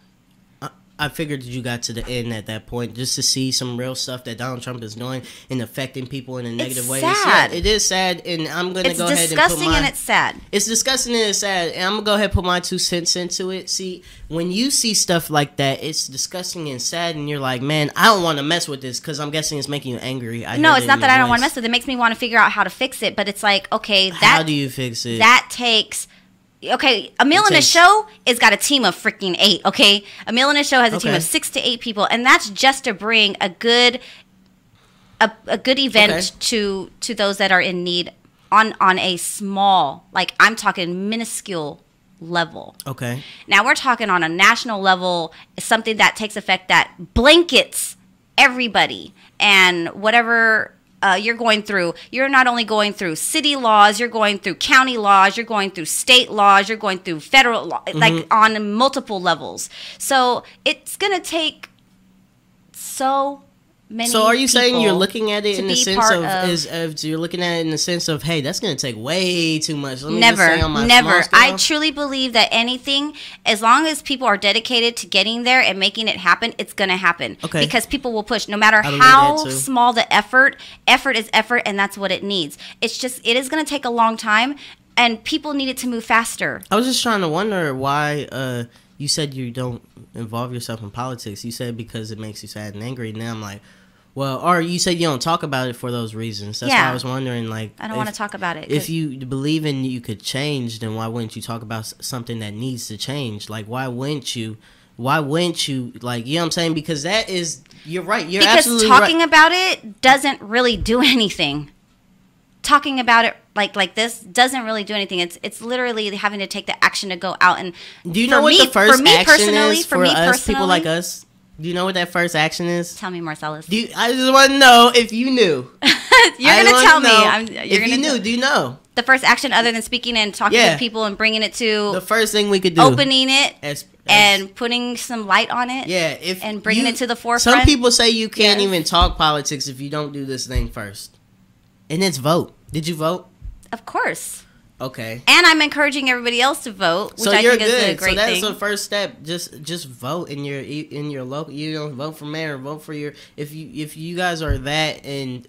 figured you got to the end at that point just to see some real stuff that Donald Trump is doing and affecting people in a negative way. Sad. It is sad, and I'm going to go ahead and put It's disgusting and it's sad. It's disgusting and it's sad, and I'm going to go ahead and put my 2 cents into it. See, when you see stuff like that, it's disgusting and sad, and you're like, man, I don't want to mess with this, because I'm guessing it's making you angry. No, it's not that I don't want to mess with it. It makes me want to figure out how to fix it, but it's like, okay, how do you fix it? That takes... Okay, a meal in a show has got a team of freaking 8, okay? A meal in a show has a team of 6 to 8 people, and that's just to bring a good event to those that are in need on a small, like I'm talking minuscule level. Okay. Now we're talking on a national level, something that takes effect that blankets everybody, and whatever you're going through, you're not only going through city laws, you're going through county laws, you're going through state laws, you're going through federal law, like on multiple levels. So it's going to take so many So are you saying you're people looking at it to in the be sense part of you're looking at it in the sense of, hey, that's going to take way too much. Let me Never, just stay on my never. small I stuff. truly believe that anything, as long as people are dedicated to getting there and making it happen, it's going to happen. Okay. Because people will push, no matter I believe how that too. small the effort. Effort is effort, and that's what it needs. It's just, it is going to take a long time, and people need it to move faster. I was just trying to wonder why you said you don't involve yourself in politics. You said because it makes you sad and angry. Now I'm like, well, or you said you don't talk about it for those reasons. That's why I was wondering, like, I don't want to talk about it. If you believe in you could change, then why wouldn't you talk about something that needs to change? Like, why wouldn't you, like, you know what I'm saying? Because that is, you're right. You're absolutely right. Because talking about it doesn't really do anything. Talking about it like this doesn't really do anything. It's literally having to take the action to go out and. Do you know what the first action is for us, people like us? Do you know what that first action is? Tell me, Marcelis. I just want to know if you knew. You're going to tell me. If you knew, do you know? The first action, other than speaking and talking to people and bringing it to... The first thing we could do. Opening it and putting some light on it. Yeah. And bringing it to the forefront. Some people say you can't even talk politics if you don't do this thing first. And it's vote. Did you vote? Of course. Okay. And I'm encouraging everybody else to vote, which I think is a great thing. So that's the first step. Just vote in your local. You know, vote for mayor. Vote for your. If you guys are that and.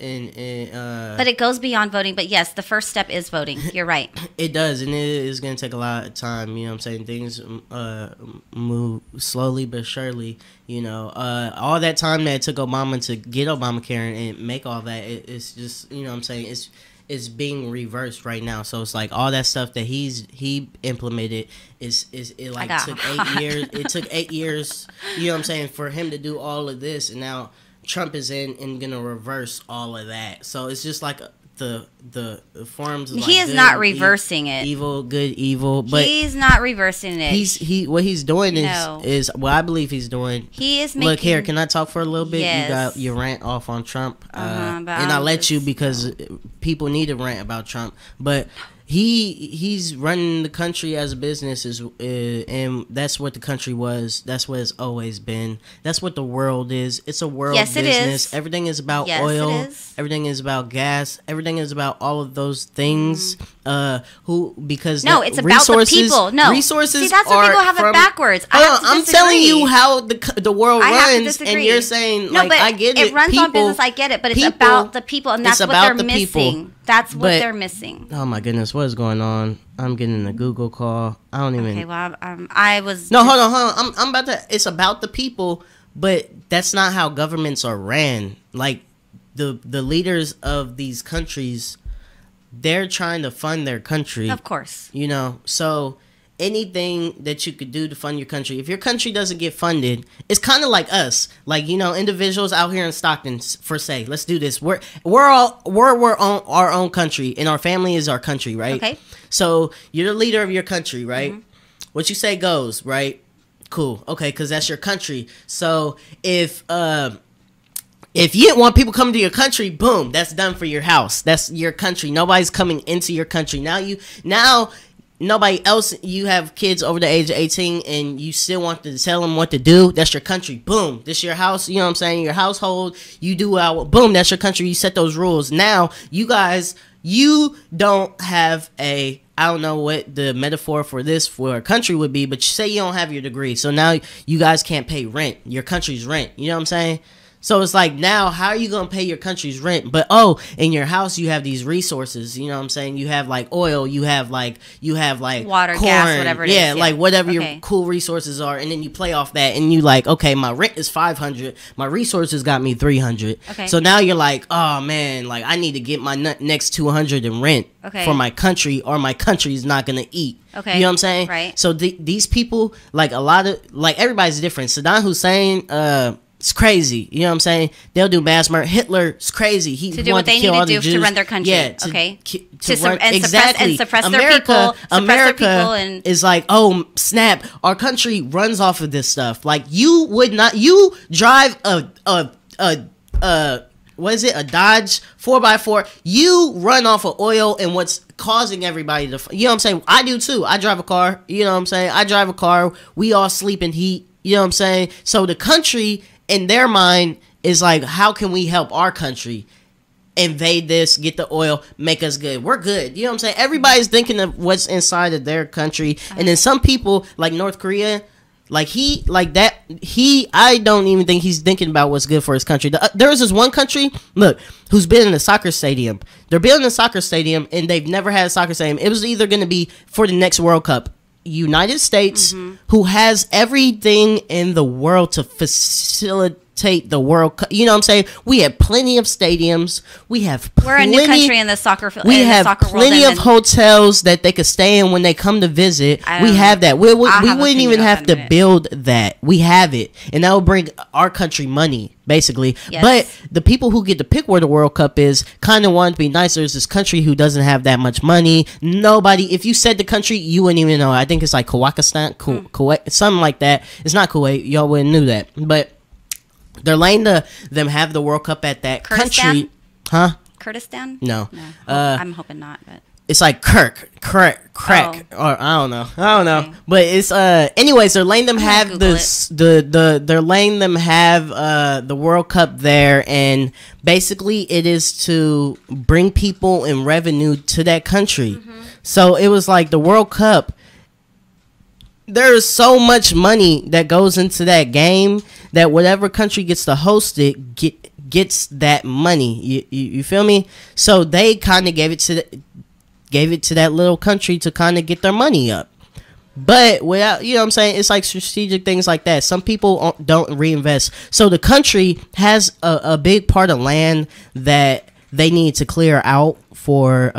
But it goes beyond voting. But yes, the first step is voting. You're right. It does, and it is going to take a lot of time. You know what I'm saying? Things move slowly but surely. You know, all that time that it took Obama to get Obamacare and make all that, it's just, you know what I'm saying, it's being reversed right now. So it's like all that stuff that he implemented took 8 years. It took 8 years, you know what I'm saying, for him to do all of this, and now Trump is in and gonna reverse all of that. So it's just like the forms of, like, he is good, not reversing it. Evil, good, evil, but he's not reversing it. What he's doing is what I believe he's doing. He is making. Look here, can I talk for a little bit? Yes. You got your rant off on Trump, and I let you because people need to rant about Trump, but he's running the country as a business, and that's what the country was. That's what it's always been. That's what the world is. It's a world business. It is. Everything is about Yes, oil. it is. Everything is about gas. Everything is about all of those things. Because No, it's about the people. No, resources. See, that's what people have it backwards. I'm telling you how the world I have to runs, and disagree. you're saying No, like but I get it. It runs on business. I get it, but it's about the people, and that's it's what they're about the people. missing. That's what they're missing. Oh my goodness, what is going on? I'm getting a Google call. I don't even. Okay, well, I was. No, hold on. I'm about to. It's about the people, but that's not how governments are ran. Like the leaders of these countries, they're trying to fund their country. Of course. You know, so anything that you could do to fund your country, if your country doesn't get funded, it's kind of like us, like, you know, individuals out here in Stockton, for say, let's do this. We're on our own country, and our family is our country, right? Okay. So you're the leader of your country, right? Mm-hmm. What you say goes, right? Cool. Okay, because that's your country. So if you didn't want people coming to your country, boom, that's done for your house. That's your country. Nobody's coming into your country. Now nobody else, you have kids over the age of 18 and you still want to tell them what to do. That's your country. Boom. This your house. You know what I'm saying? Your household. You do boom. That's your country. You set those rules. Now, you guys, you don't have I don't know what the metaphor for a country would be, but you say you don't have your degree. So now you guys can't pay rent. Your country's rent. You know what I'm saying? So it's like, now, how are you going to pay your country's rent? But, in your house, you have these resources. You know what I'm saying? You have, like, oil. You have, like, water, corn, gas, whatever it is. Yeah, like, whatever your cool resources are. And then you play off that. And you like, okay, my rent is $500. My resources got me $300. Okay. So now you're like, oh, man, like, I need to get my next $200 in rent for my country, or my country's not going to eat. Okay. You know what I'm saying? Right. So these people, like, everybody's different. Saddam Hussein, it's crazy. You know what I'm saying? They'll do mass murder. Hitler's crazy. He to do what they need to do to run their country. Yeah, suppress their people. America is like, oh, snap. Our country runs off of this stuff. Like, you drive a what is it? A Dodge 4x4. You run off of oil and what's causing everybody to, you know what I'm saying? I do too. I drive a car. You know what I'm saying? I drive a car. We all sleep in heat. You know what I'm saying? So the country, in their mind, is like, how can we help our country invade this, get the oil, make us good? We're good. You know what I'm saying? Everybody's thinking of what's inside of their country. And then some people, like North Korea, I don't even think he's thinking about what's good for his country. There was this one country, look, who's building a soccer stadium. They're building a soccer stadium, and they've never had a soccer stadium. It was either going to be for the next World Cup. United States, who has everything in the world to facilitate the World Cup. You know what I'm saying? We have plenty of stadiums. We're a new country in the soccer field. We have plenty of hotels that they could stay in when they come to visit. We have that. We wouldn't even have to build that. We have it. And that will bring our country money, basically. Yes. But the people who get to pick where the World Cup is kind of want to be nice. There's this country who doesn't have that much money. Nobody, if you said the country, you wouldn't even know. I think it's like Kazakhstan, Kuwait, something like that. It's not Kuwait. Y'all wouldn't knew that. But they're letting them have the World Cup at that country. Huh? Kurdistan? No. I'm hoping not, but it's like crack, or I don't know. Okay. But it's anyways, they're letting them have they're letting them have the World Cup there, and basically it is to bring people and revenue to that country. So it was like the World Cup, there's so much money that goes into that game that whatever country gets to host it gets that money. You feel me? So they kind of gave it to that little country to kind of get their money up. But without, you know what I'm saying, it's like strategic things like that. Some people don't reinvest. So the country has a big part of land that they need to clear out for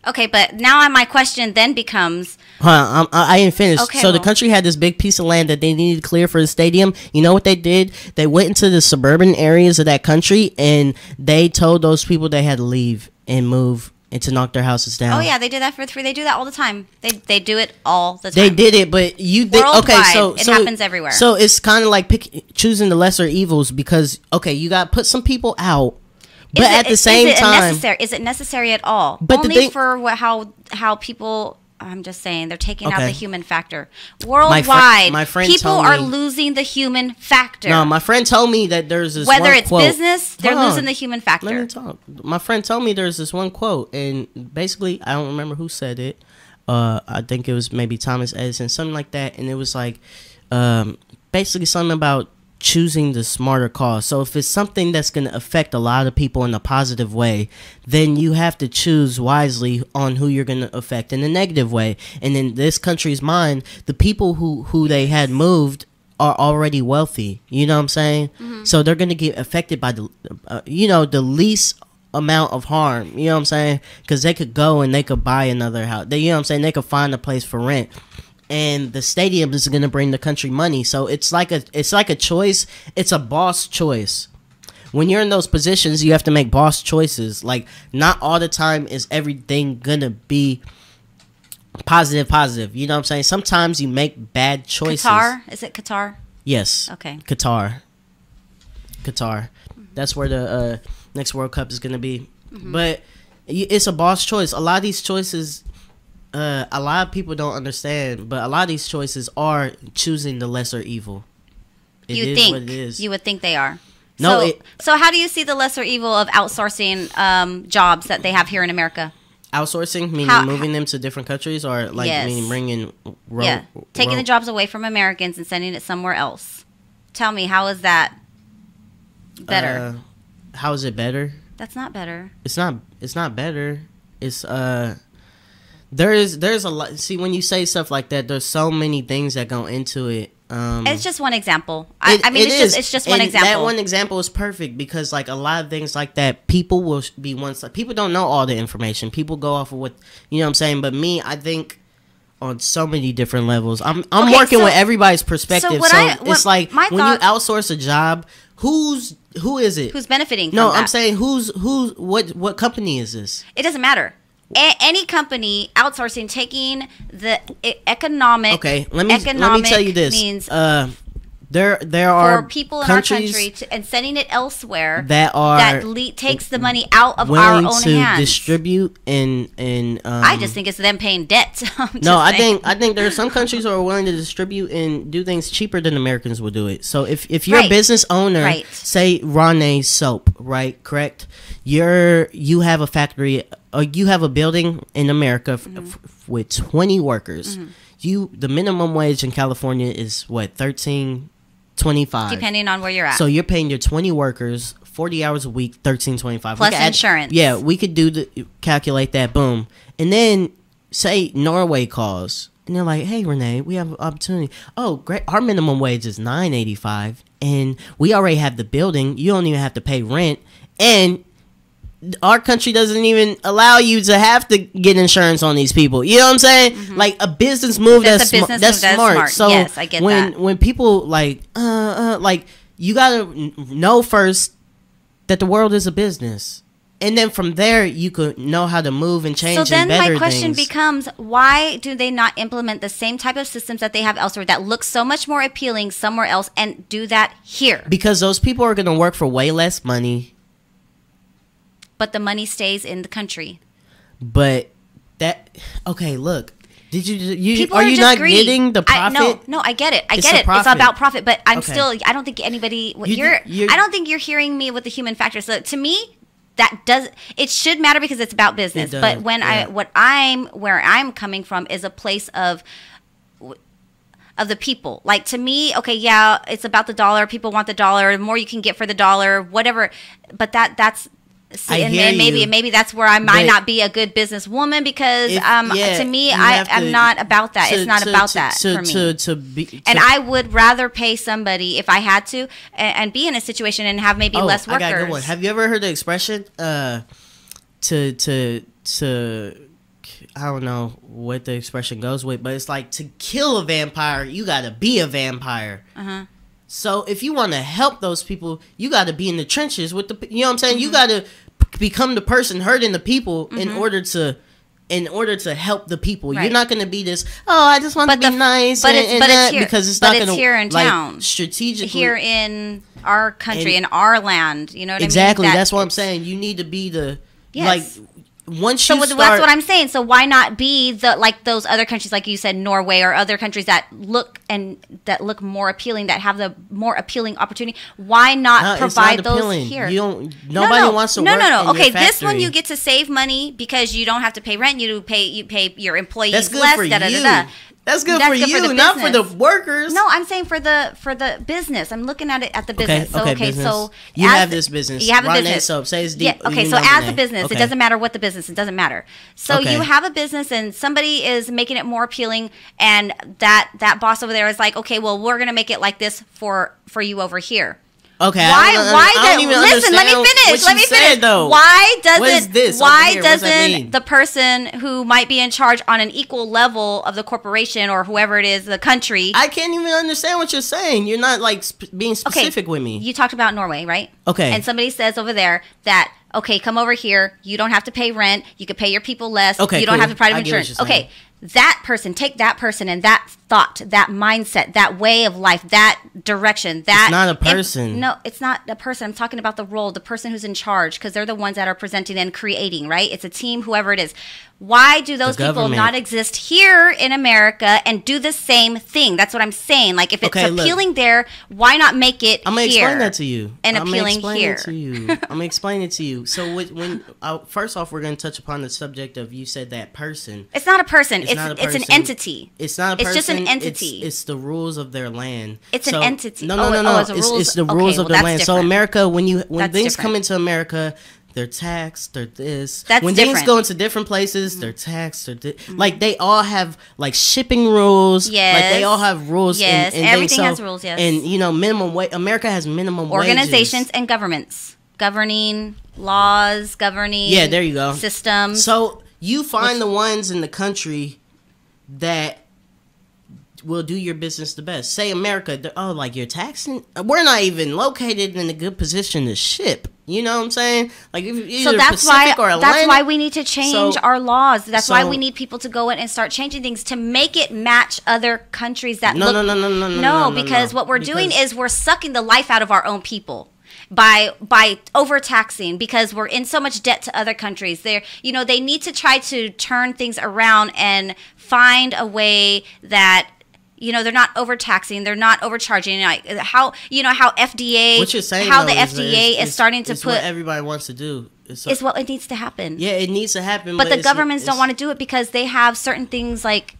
okay, but now my question then becomes... I didn't finish. Okay, so the country had this big piece of land that they needed to clear for the stadium. You know what they did? They went into the suburban areas of that country, and they told those people they had to leave and move and to knock their houses down. Oh, yeah, they did that for free. They do that all the time. They do it all the time. They did it, but it happens everywhere. So it's kind of like choosing the lesser evils because, okay, you got to put some people out. But at the same time, is it necessary at all? But only for how people. I'm just saying they're taking out the human factor. Worldwide, my friend people told are me, losing the human factor. No, my friend told me that there's this whether one it's quote. business, they're losing the human factor. Let me talk. My friend told me there's this one quote, and basically, I don't remember who said it. I think it was maybe Thomas Edison, something like that, and it was like basically something about choosing the smarter cause. So if it's something that's going to affect a lot of people in a positive way, then you have to choose wisely on who you're going to affect in a negative way. And in this country's mind, the people who they had moved are already wealthy. You know what I'm saying? Mm-hmm. So they're going to get affected by the the least amount of harm. You know what I'm saying? Because they could go and they could buy another house. You know what I'm saying? They could find a place for rent. And the stadium is going to bring the country money. So it's like a choice. It's a boss choice. When you're in those positions, you have to make boss choices. Like, not all the time is everything going to be positive. You know what I'm saying? Sometimes you make bad choices. Qatar? Is it Qatar? Yes. Okay. Qatar. That's where the next World Cup is going to be. Mm-hmm. But it's a boss choice. A lot of these choices... a lot of people don't understand, but a lot of these choices are choosing the lesser evil. You would think they are. No. So how do you see the lesser evil of outsourcing jobs that they have here in America? Outsourcing, meaning moving them to different countries, or meaning bringing taking the jobs away from Americans and sending it somewhere else. Tell me, how is that better? How is it better? That's not better. It's not better. It's There's a lot. See, when you say stuff like that, there's so many things that go into it. It's just one example. It's just one example. That one example is perfect because, like, a lot of things like that, people will be people don't know all the information. People go off of what, you know what I'm saying. But me, I think on so many different levels. I'm working with everybody's perspective. It's like when you outsource a job, who is it? Who's benefiting? No, from that? I'm saying what company is this? It doesn't matter. Any company outsourcing, taking the economic. Okay, let me tell you this. Means there are for people in our country and sending it elsewhere that takes the money out of our own hands. Willing to distribute and I just think it's them paying debt. I think there are some countries who are willing to distribute and do things cheaper than Americans will do it. So if you're a business owner, say RawNe soap, right? Correct. You have a factory. Or you have a building in America with 20 workers. Mm-hmm. The minimum wage in California is what, $13.25, depending on where you're at. So you're paying your 20 workers 40 hours a week, $13.25 plus insurance. We could calculate that. Boom, and then say Norway calls and they're like, "Hey, Renee, we have an opportunity. Oh, great! Our minimum wage is $9.85, and we already have the building. You don't even have to pay rent, and our country doesn't even allow you to have to get insurance on these people." You know what I'm saying? Mm-hmm. Like a business move that's smart. So yes, I get that. When people like you gotta know first that the world is a business, and then from there you could know how to move and change. So then my question becomes, why do they not implement the same type of systems that they have elsewhere that look so much more appealing somewhere else and do that here? Because those people are gonna work for way less money. But the money stays in the country. But look. Did you are you not getting the profit? No, I get it. I get it. It's about profit, but I don't think anybody I don't think you're hearing me with the human factor. So to me, it should matter because it's about business. But when where I'm coming from is a place of the people. Like, to me, it's about the dollar. People want the dollar. The more you can get for the dollar, whatever. But that's maybe that's where I might not be a good businesswoman because to me I'm not about that. It's not about that for me. And I would rather pay somebody if I had to and be in a situation and have maybe less workers. I got a good one. Have you ever heard the expression to I don't know what the expression goes with, but it's like, to kill a vampire, you gotta be a vampire. Uh-huh. So if you want to help those people, you got to be in the trenches with you know what I'm saying? Mm-hmm. You got to become the person hurting the people in order to in order to help the people. Right. You're not going to be this, I just want to be nice because it's not going to, here in town. Like, strategically. Here in our country, in our land. You know what exactly, I mean? That's what I'm saying. You need to be the, yes. like, once so you start. That's what I'm saying. So why not be like those other countries, like you said, Norway or other countries that look more appealing, that have the more appealing opportunity? Why not provide those here? Nobody wants to work in your Okay, this factory. one you get to save money because you don't have to pay rent. You pay your employees That's good less. for you. That's good That's for you, not for the workers. No, I'm saying for the business. I'm looking at it at the business. Okay, business. So you have this business. You have a RawNe business. Soap. Say it's deep. Yeah. Okay. So as a business, it doesn't matter what the business. It doesn't matter. So you have a business, and somebody is making it more appealing, and that boss over there is like, okay, well, we're gonna make it like this for you over here. Okay. Listen, let me finish. Though. Why doesn't the the person who might be in charge on an equal level of the corporation or whoever it is, the country? I can't even understand what you're saying. You're not like being specific with me. You talked about Norway, right? Okay. And somebody says over there that, okay, come over here. You don't have to pay rent. You can pay your people less. Okay, you don't have to provide insurance. Okay. That person, take that person and that thought, that mindset, that way of life, that direction. It's not a person. No, it's not a person. I'm talking about the role, the person who's in charge, because they're the ones that are presenting and creating, right? It's a team, whoever it is. Why do those people not exist here in America and do the same thing? That's what I'm saying. Like, if it's appealing there, why not make it I'm going to explain that to you. And appealing here. I'm going to explain it to you. So, first off, we're going to touch upon the subject of, you said that person. It's not a person. It's not a person. It's an entity. It's not a person. It's just an entity. It's the rules of their land. It's an entity. No. It's the rules of their land. So America, when things come into America, they're taxed. They're this. When things go into different places, they're taxed. Like, they all have like shipping rules. Yes. Like, they all have rules. Yes. And everything has rules. Yes. And minimum wage. America has minimum organizations wages. And governments governing laws, governing. Yeah, there you go. Systems. So you find the ones in the country that will do your business the best. Say America, like, you're taxing. We're not even located in a good position to ship. You know what I'm saying? Like, so that's why we need to change our laws. That's why we need people to go in and start changing things to make it match other countries that No, because what we're doing is we're sucking the life out of our own people by overtaxing, because we're in so much debt to other countries. They need to try to turn things around and find a way that they're not overtaxing, they're not overcharging. Like how FDA, what you're saying, how the FDA is starting to put what everybody wants to do. Is what it needs to happen. Yeah, it needs to happen. But the governments don't want to do it because they have certain things like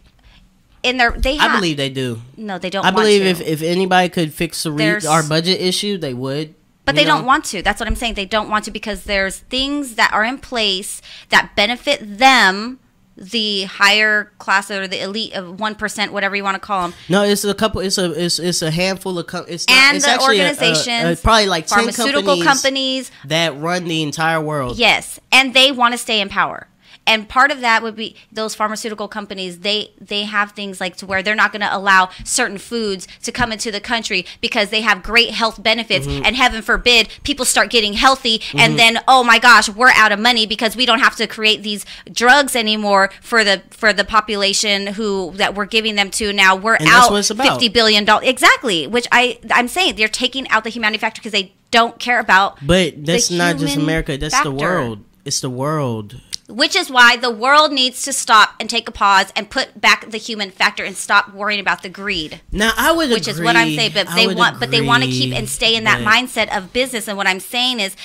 in their. I believe they do. No, they don't. I believe if anybody could fix our budget issue, they would. But they don't want to. That's what I'm saying. They don't want to because there's things that are in place that benefit them. The higher class or the elite of 1%, whatever you want to call them. No, it's a couple. It's a handful of. It's organizations, probably like 10 pharmaceutical companies that run the entire world. Yes, and they want to stay in power. And part of that would be those pharmaceutical companies. They have things like to where they're not going to allow certain foods to come into the country because they have great health benefits. Mm-hmm. And heaven forbid people start getting healthy, mm-hmm. and then oh my gosh, we're out of money because we don't have to create these drugs anymore for the population that we're giving them to. Now we're out $50 billion exactly, which I'm saying they're taking out the humanity factor because they don't care about. But that's not just America. That's the world. It's the world. Which is why the world needs to stop and take a pause and put back the human factor and stop worrying about the greed. Now, I would agree. Which is what I'm saying, but they want to keep and stay in that mindset of business. And what I'm saying is,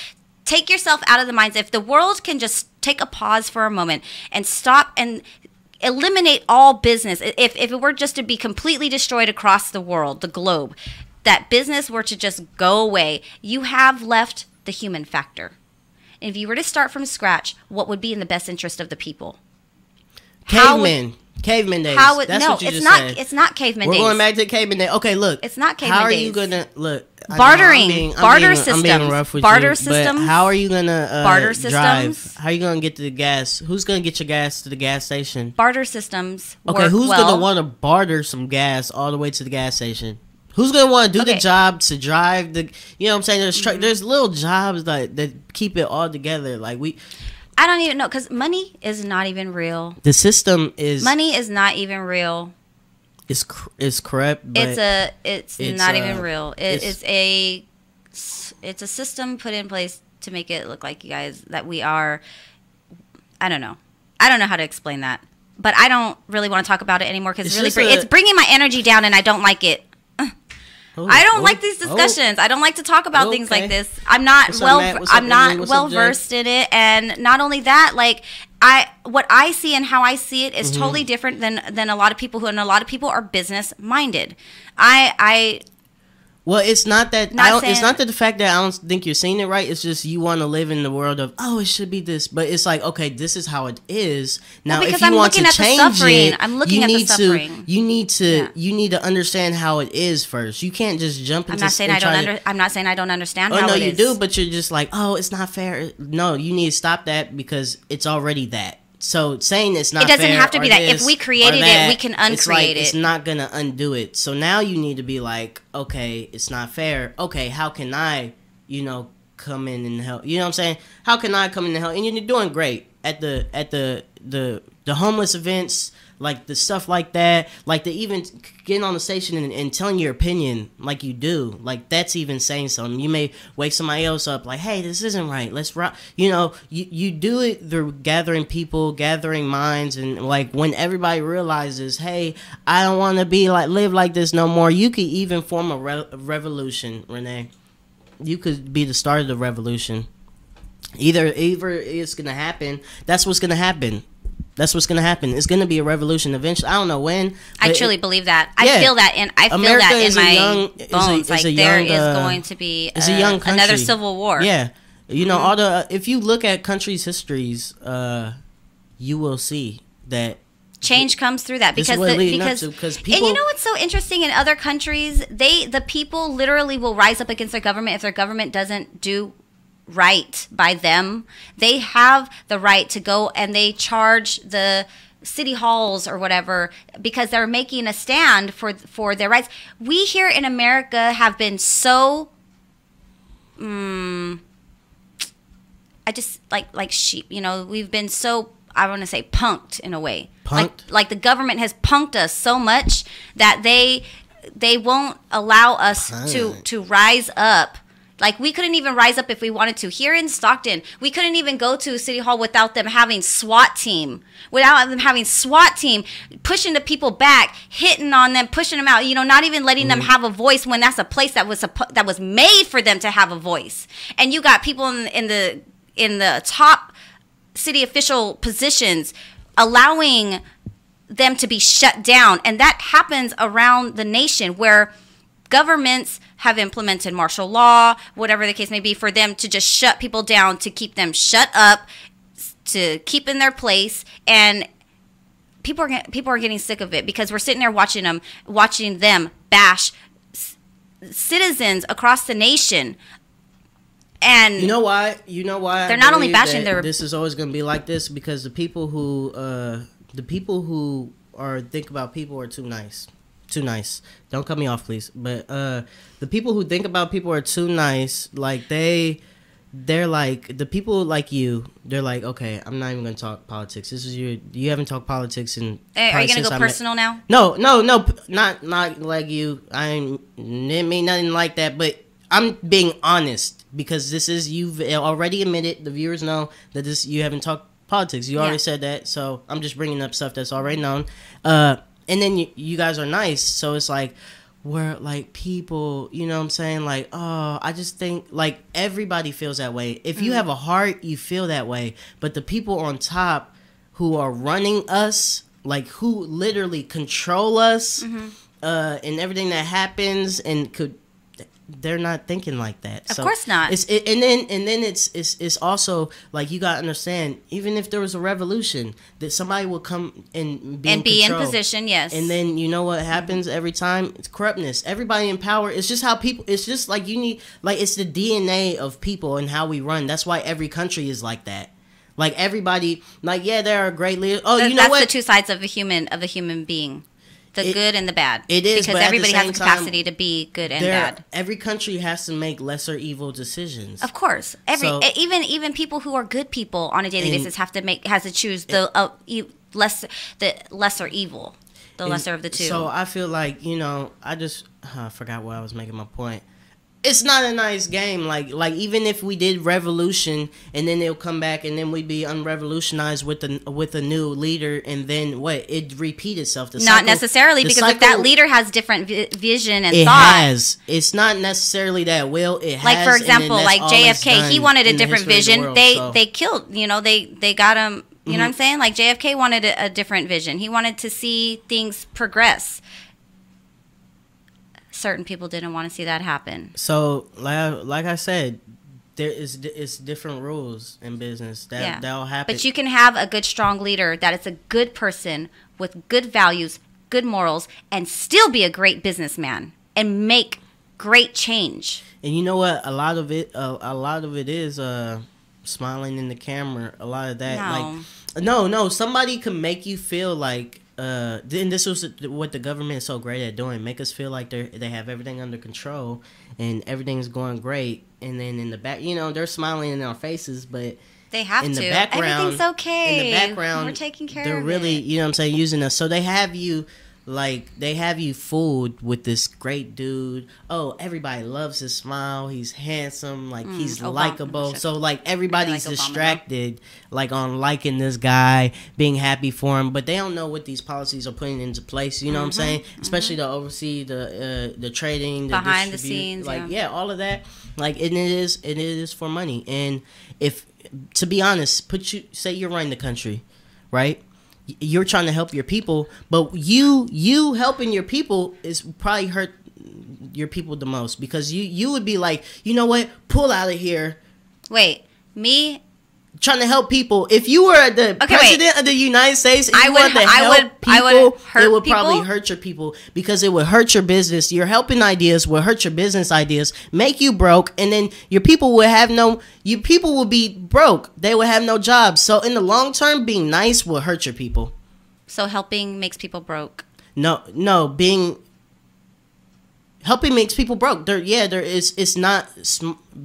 take yourself out of the mindset. If the world can just take a pause for a moment and stop and eliminate all business, if it were just to be completely destroyed across the world, the globe, that business were to just go away, you have left the human factor. And if you were to start from scratch, what would be in the best interest of the people? Cavemen days. It's not caveman days. We're going back to caveman days. Okay, look. It's not caveman days. How are you going to look? Bartering. Barter systems. I'm being rough with barter you, systems. But how are you going to barter drive? Systems. How are you going to get to the gas? Who's going to get your gas to the gas station? Barter systems. Okay, who's going to want to barter some gas all the way to the gas station? Who's going to want to do the job to drive the, you know what I'm saying? There's little jobs that keep it all together. Like I don't even know, because money is not even real. The system is Money is not even real. It's corrupt. But It's not even real. It's a system put in place to make it look like you guys that we are. I don't know how to explain that, but I don't really want to talk about it anymore because it's bringing my energy down, and I don't like it. I don't like these discussions. I don't like to talk about things like this. I'm not well versed in it, and not only that, like what I see and how I see it is totally different than a lot of people and a lot of people are business minded. Well, it's not that. It's not the fact that I don't think you're saying it right. It's just you want to live in the world of it should be this, but it's like this is how it is. Now, if you want to change it, I'm looking at the suffering. You need to understand how it is first. You can't just jump into. I'm not saying I don't understand. Oh no, you do, but you're just like, it's not fair. No, you need to stop that because it's already that. So saying it's not fair. It doesn't have to be that. If we created it, we can uncreate it. It's not going to undo it. So now you need to be like, okay, it's not fair. Okay, how can I, come in and help? You know what I'm saying? How can I come in and help? And you're doing great at the homeless events, like the stuff like that, like the even getting on the station and telling your opinion like you do, like that's even saying something. You may wake somebody else up like, hey, this isn't right, let's rock. You do it through gathering people, gathering minds, and like when everybody realizes, hey, I don't want to live like this no more, you could even form a revolution, Renee. You could be the start of the revolution. Either it's gonna happen. That's what's gonna happen. It's going to be a revolution eventually. I don't know when. I truly believe that. I feel that in my bones. There is going to be another civil war. Yeah. If you look at countries' histories, you will see that change comes through that because people, and you know what's so interesting in other countries, the people literally will rise up against their government if their government doesn't do right by them. They have the right to go and they charge the city halls or whatever because they're making a stand for their rights. We here in America have been so I just like sheep, we've been so, I want to say, punked in a way. Punked? Like the government has punked us so much that they won't allow us to rise up. Like, we couldn't even rise up if we wanted to. Here in Stockton, we couldn't even go to City Hall without them having SWAT team. Pushing the people back, hitting on them, pushing them out, not even letting them have a voice when that's a place that was made for them to have a voice. And you got people in the top city official positions allowing them to be shut down. And that happens around the nation where governments have implemented martial law, whatever the case may be, for them to just shut people down, to keep them shut up, to keep in their place. And people are getting sick of it because we're sitting there watching them bash citizens across the nation. And you know why? They're not only bashing this is always going to be like this because the people who think about people are too nice. Don't cut me off, please. But the people who think about people are too nice. Like they're like the people like you. They're like, okay, I'm not even gonna talk politics. You haven't talked politics in. Hey, are you gonna go personal now? No, not like you. I didn't mean nothing like that. But I'm being honest because you've already admitted. The viewers know that you haven't talked politics. You already said that. So I'm just bringing up stuff that's already known. And then you guys are nice, so it's like we're like people, you know what I'm saying? Like, I just think like everybody feels that way. If you have a heart, you feel that way. But the people on top who are running us, like who literally control us, and everything that happens, they're not thinking like that. Of course not. And then it's also like you gotta understand. Even if there was a revolution, that somebody will come and be in position. Yes. And then you know what happens every time? It's corruptness. Everybody in power. It's just how people. It's just like you need. Like it's the DNA of people and how we run. That's why every country is like that. Like everybody. Like there are great leaders. Oh, you know what? That's the two sides of a human being. The good and the bad. It is, because but at everybody the has same the capacity to be good and bad. Every country has to make lesser evil decisions. Of course, even people who are good people on a daily basis has to choose the lesser evil, the lesser of the two. So I feel like I forgot why I was making my point. It's not a nice game. Like even if we did revolution and then they'll come back and then we'd be unrevolutionized with a new leader and then it repeat itself. Not necessarily, because if that leader has different vision and it thought. has. It's not necessarily that will. It has. Like for example, like JFK, he wanted a different vision. They killed. They got him. You know what I'm saying? Like JFK wanted a different vision. He wanted to see things progress. Certain people didn't want to see that happen. So, like I said, it's different rules in business that'll happen. But you can have a good, strong leader that is a good person with good values, good morals, and still be a great businessman and make great change. And you know what? A lot of it is smiling in the camera. A lot of that, no. Somebody can make you feel like. Then this was what the government is so great at doing: make us feel like they have everything under control and everything's going great. And then in the back, they're smiling in our faces, but they have in to. The background, everything's okay. In the background, we're taking care they're of really, it. you know what I'm saying, using us. So they have you fooled with this great dude. Oh, everybody loves his smile. He's handsome. Like he's likable. So like everybody's distracted, like on liking this guy, being happy for him. But they don't know what these policies are putting into place. You know what I'm saying? Especially to oversee the trading, the behind the scenes, all of that. Like it is for money. And if, to be honest, say you're running the country, right? You're trying to help your people, but you helping your people is probably hurt your people the most, because you would be like, you know what, pull out of here. Wait, me trying to help people. If you were the president of the United States, and I would probably hurt your people, because it would hurt your business. Your helping ideas will hurt your business ideas, make you broke, and then your people will be broke. They will have no jobs. So in the long term, being nice will hurt your people. So helping makes people broke. No, helping makes people broke. It's not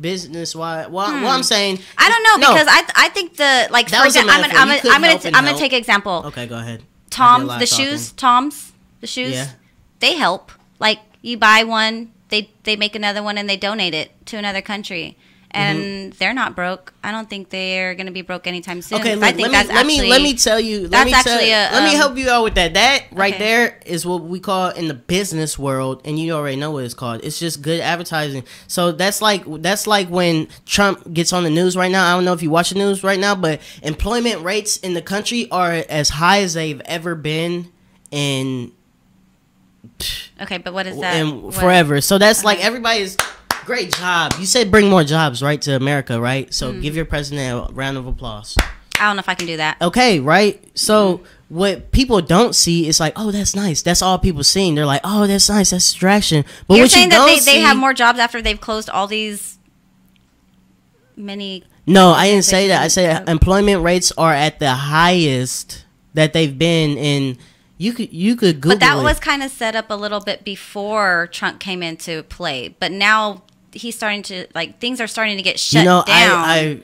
business wise. Well, I'm saying, I don't know, because I think for example, I'm gonna take an example. Okay, go ahead. The shoes. Yeah. They help. Like you buy one, they make another one and they donate it to another country. And they're not broke. I don't think they're going to be broke anytime soon. Okay, let me help you out with that. That right there is what we call in the business world, and you already know what it's called. It's just good advertising. So that's like when Trump gets on the news right now. I don't know if you watch the news right now, but employment rates in the country are as high as they've ever been in. Okay, but what is that? Forever. So that's like everybody's. Great job. You said bring more jobs, right, to America, right? So give your president a round of applause. I don't know if I can do that. Okay, right? So what people don't see is like, oh, that's nice. That's all people seeing. They're like, oh, that's nice. That's distraction. But you're what saying you don't that they have more jobs after they've closed all these many... No, I didn't say that. I said employment rates are at the highest that they've been in... You could Google it. But that was kind of set up a little bit before Trump came into play. But now... he's starting to, things are starting to get shut down.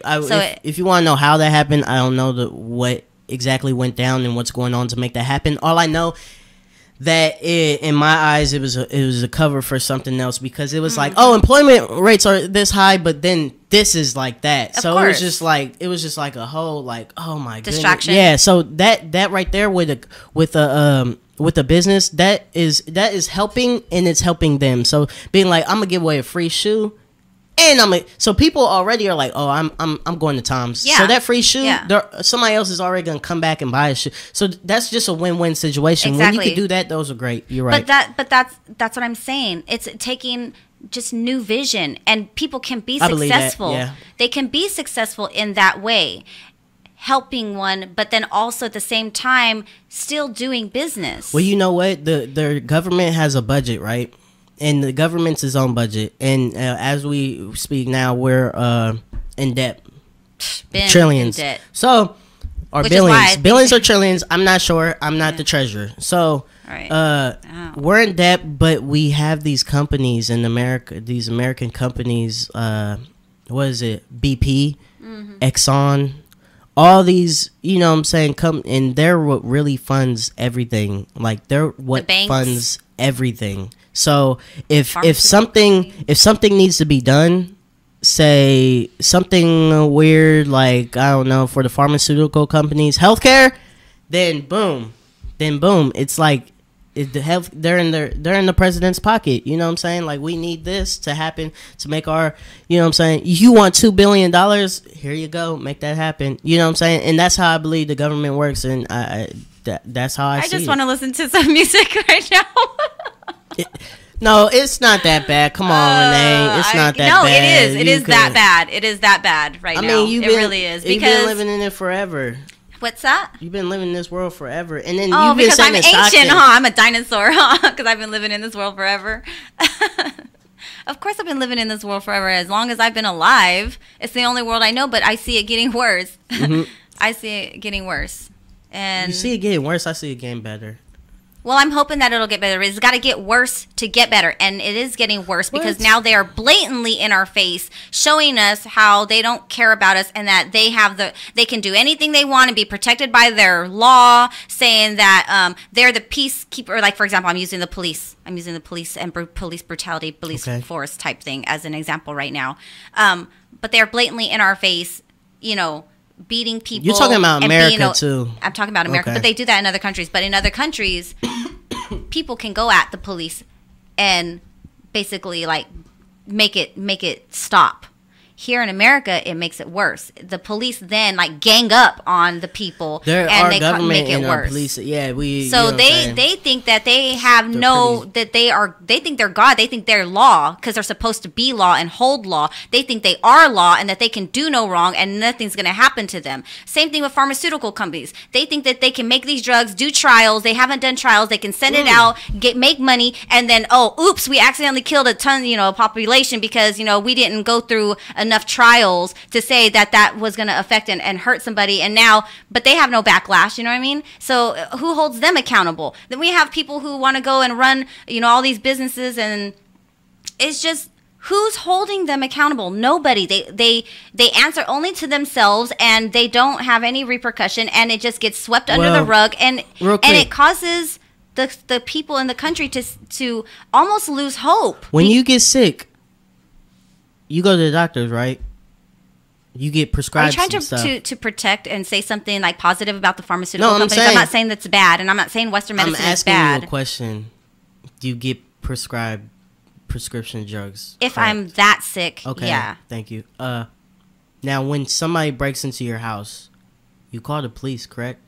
If you want to know how that happened, I don't know what exactly went down and what's going on to make that happen. All I know that in my eyes, it was a cover for something else, because it was like, oh, employment rates are this high, but then this is like that. So it was just like a whole oh my distraction. Goodness. Yeah. So that right there with a business, that is helping, and it's helping them. So being like, I'm gonna give away a free shoe, and so people already are like, oh, I'm going to Tom's. Yeah. So that free shoe, somebody else is already gonna come back and buy a shoe. So that's just a win-win situation. Exactly. When you can do that, those are great. You're right. But that's what I'm saying. It's taking just new vision, and people can be successful. Yeah. They can be successful in that way. Helping one, but then also at the same time still doing business. Well, you know what? The government has a budget, right? And the government's its own budget. And as we speak now, we're in debt. Trillions. In debt. So, or Which billions. Billions or trillions, I'm not sure. I'm not the treasurer. So, Right. We're in debt, but we have these companies in America, these American companies, what is it, BP, Exxon, all these, you know what I'm saying, come, and they're what really funds everything. Like, they're what funds everything. So if something needs to be done, say something weird, like, I don't know, for the pharmaceutical companies, healthcare, then boom, it's like they're in the president's pocket. You know what I'm saying? Like, we need this to happen to make our, you know what I'm saying, you want $2 billion, here you go, make that happen. You know what I'm saying? And that's how I believe the government works, and that's how I see just want to listen to some music right now. No, it's not that bad. Come on, Renee. It's not that bad. No, it is. It is that bad. It is that bad right now. It really is. You've been living in it forever. What's that? You've been living in this world forever. And then you've been because I'm ancient, huh? I'm a dinosaur, huh? Because I've been living in this world forever. Of course I've been living in this world forever. As long as I've been alive. It's the only world I know, but I see it getting worse. I see it getting worse. And you see it getting worse, I see it getting better. Well, I'm hoping that it'll get better. It's got to get worse to get better. And it is getting worse because now they are blatantly in our face showing us how they don't care about us and that they can do anything they want and be protected by their law, saying that they're the peacekeeper. Like, for example, I'm using the police and police brutality, police force type thing as an example right now. But they're blatantly in our face, you know, beating people. You're talking about America too. I'm talking about America, but they do that in other countries. But in other countries, people can go at the police and basically like make it stop. Here in America, it makes it worse. The police then like gang up on the people and they make it worse. Police, yeah, so they think that they have they think they're God. They think they're law because they're supposed to be law and hold law. They think they are law and that they can do no wrong and nothing's going to happen to them. Same thing with pharmaceutical companies. They think that they can make these drugs, do trials. They haven't done trials. They can send it out, make money, and then oops, we accidentally killed a ton, population because we didn't go through enough trials to say that was going to affect and hurt somebody, and now, but they have no backlash, you know what I mean? So who holds them accountable? Then we have people who want to go and run, all these businesses, and it's just, who's holding them accountable? Nobody. They answer only to themselves, and they don't have any repercussion, and it just gets swept under the rug, and it causes the people in the country to almost lose hope. When you get sick, you go to the doctors, right? You get prescribed. Are you trying to protect and say something like positive about the pharmaceutical companies? I'm not saying that's bad, and I'm not saying Western medicine is bad. I'm asking you a question. Do you get prescribed prescription drugs? If I'm that sick, yeah. Thank you. Now, when somebody breaks into your house, you call the police, correct?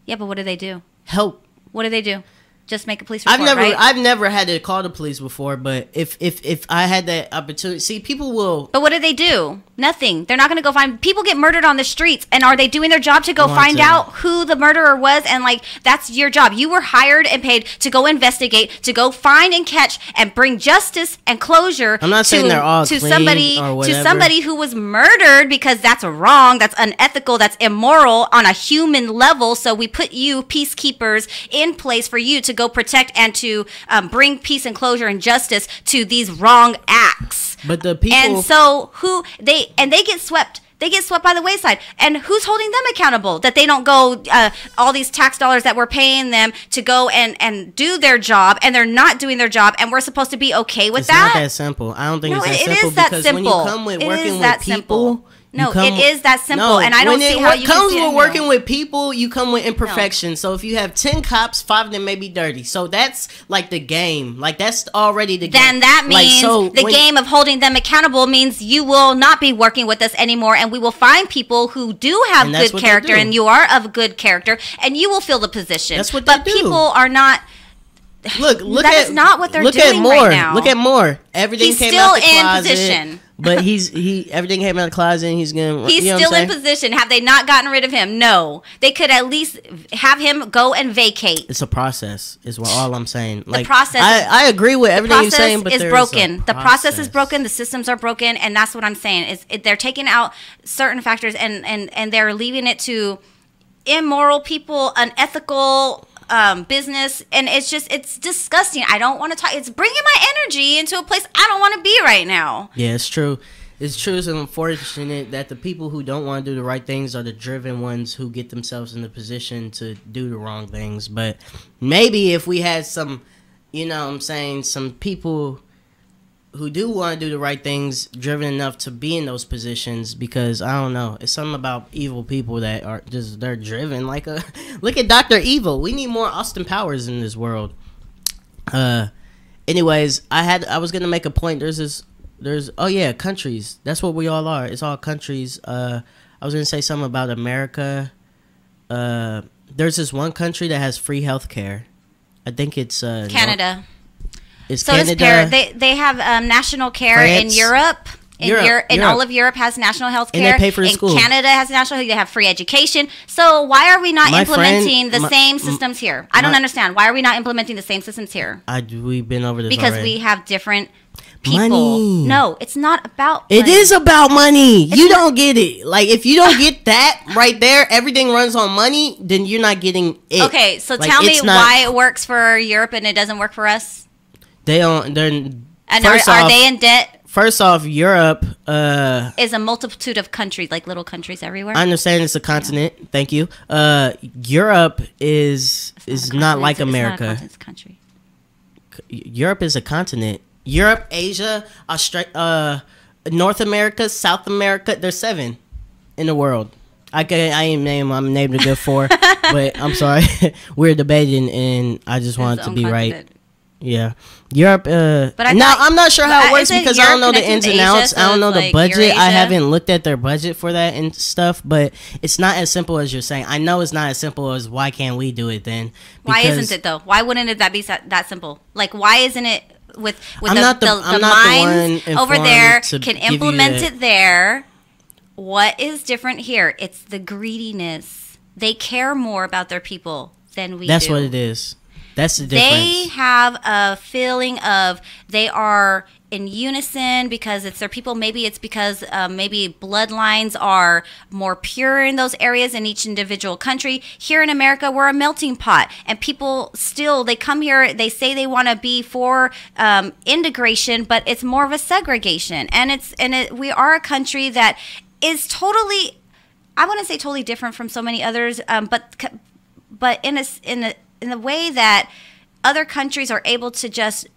Yeah, but what do they do? Help. What do they do? Just make a police report, I've never had to call the police before, but if I had that opportunity, see, people will. But what do they do? Nothing. They're not going to go find. People get murdered on the streets, and are they doing their job to go find out who the murderer was? And that's your job. You were hired and paid to go investigate, to go find and catch, and bring justice and closure. I'm not saying they're all clean to somebody who was murdered, because that's wrong, that's unethical, that's immoral on a human level. So we put you peacekeepers in place for you to go protect and to bring peace and closure and justice to these wrong acts. But the people, and so they get swept. They get swept by the wayside. And who's holding them accountable? That they don't go, all these tax dollars that we're paying them to go and do their job, and they're not doing their job, and we're supposed to be okay with that? It's not that simple. I don't think it's that simple. It is that because simple. when you come with working with people... No, it is that simple, and I don't see how you comes with working with people. You come with imperfection. So if you have 10 cops, 5 of them may be dirty. So that's like the game. Like that's already the game. Then that means the game of holding them accountable means you will not be working with us anymore, and we will find people who do have good character, and you are of good character, and you will fill the position. That's what they do. But people are not. Look that is not what they're doing right now. Look at Moore. Everything came out the closet. He's still in position. But everything came out of the closet, and he's still in position. Have they not gotten rid of him? No. They could at least have him go and vacate. It's a process, is all I'm saying. The process. I agree with everything you're saying, but the process is broken. The process is broken. The systems are broken, and that's what I'm saying. They're taking out certain factors, and they're leaving it to immoral people, unethical. business, and it's disgusting. I don't want to talk. It's bringing my energy into a place I don't want to be right now. Yeah, it's true. It's true. It's unfortunate that the people who don't want to do the right things are the driven ones who get themselves in the position to do the wrong things. But maybe if we had some, you know what I'm saying, some people who do want to do the right things driven enough to be in those positions, because I don't know, it's something about evil people that are just, they're driven like a, look at Dr. Evil. We need more Austin Powers in this world. Anyways, I was going to make a point. There's oh yeah, countries. That's what we all are. It's all countries. I was gonna say something about America. There's this one country that has free healthcare. I think it's Canada. It's so Canada. Does they have national care France. in Europe. Europe. All of Europe has national health care. And they pay for the school. Canada has national. They have free education. So why are we not implementing the same systems here? I don't understand. Why are we not implementing the same systems here? We've been over this because already. we have different people. Money. No, it's not about money. It is about money. It's you don't get it. Like, if you don't get that right there, everything runs on money, then you're not getting it. Okay, so like, tell me why it works for Europe and it doesn't work for us. They're are they in debt? First off, Europe is a multitude of countries, like little countries everywhere. I understand it's a continent. Yeah. Thank you. Europe is not like America. It's a country. Europe is a continent. Europe, Asia, Australia, North America, South America. There's 7 in the world. I'm naming a good 4, but I'm sorry. We're debating, and I just want it to be right. Yeah, Europe. But I'm not sure how it works because I don't know the ins and outs. I don't know the budget. Eurasia. I haven't looked at their budget for that and stuff. But it's not as simple as you're saying. I know it's not as simple as why can't we do it then? Why isn't it though? Why wouldn't it be that simple? Like, why isn't it with the minds over there can implement it there? What is different here? It's the greediness. They care more about their people than we do. That's what it is. That's the difference. They have a feeling of they are in unison because it's their people. Maybe it's because maybe bloodlines are more pure in those areas in each individual country. Here in America, we're a melting pot, and people still, they come here, they say they want to be for integration, but it's more of a segregation. And we are a country that is totally, I wouldn't say totally different from so many others, but in the way that other countries are able to just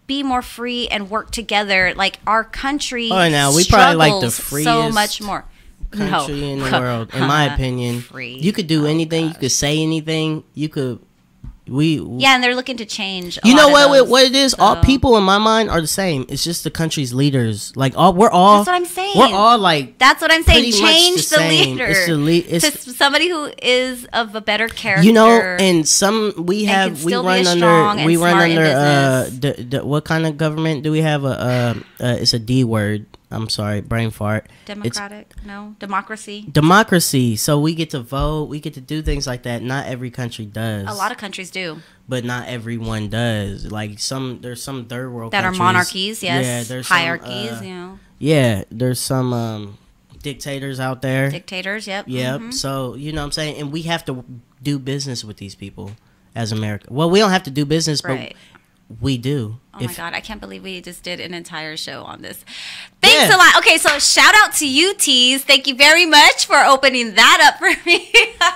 be more free and work together, like our country. Oh, now we probably like the freest so much more country in the world, in my opinion. Free. You could do anything. You could say anything. You could. And they're looking to change. You know what it is? So. All people in my mind are the same. It's just the country's leaders. Like we're all. That's what I'm saying. We're all like. That's what I'm saying. Change the leader. It's to somebody who is of a better character. You know, and we run under what kind of government do we have? It's a D word. I'm sorry, brain fart. Democracy. Democracy. So we get to vote. We get to do things like that. Not every country does. A lot of countries do, but not everyone does. Like there's some third world that countries are monarchies. Yes. Yeah, there's hierarchies. You know. Yeah, there's some dictators out there. Dictators. Yep. Yep. Mm-hmm. So you know what I'm saying, and we have to do business with these people as America. Well, we don't have to do business, but we do. Oh my God, I can't believe we just did an entire show on this. Thanks a lot. Okay, so shout out to you, Tease. Thank you very much for opening that up for me.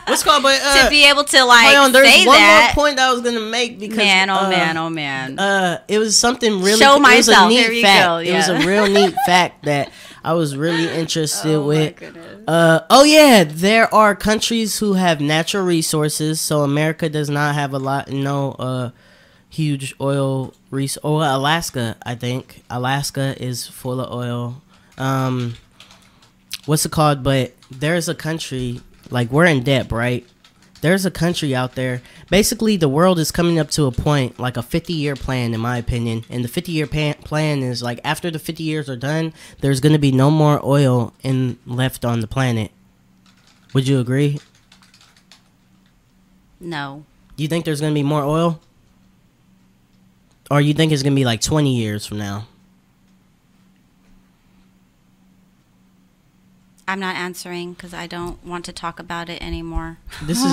What's called, but to be able to like there's one more point I was gonna make because oh man. It was something really. Show myself. It was a neat Here you fact. go. Yeah. It was a real neat fact that I was really interested with. My goodness. There are countries who have natural resources, so America does not have a lot. Huge oil Alaska, I think. Alaska is full of oil. What's it called? But there's a country, like we're in debt, right? There's a country out there. Basically, the world is coming up to a point, like a 50-year plan, in my opinion. And the 50-year plan is like after the 50 years are done, there's going to be no more oil left on the planet. Would you agree? No. You think there's going to be more oil? Or you think it's going to be like 20 years from now? I'm not answering because I don't want to talk about it anymore. This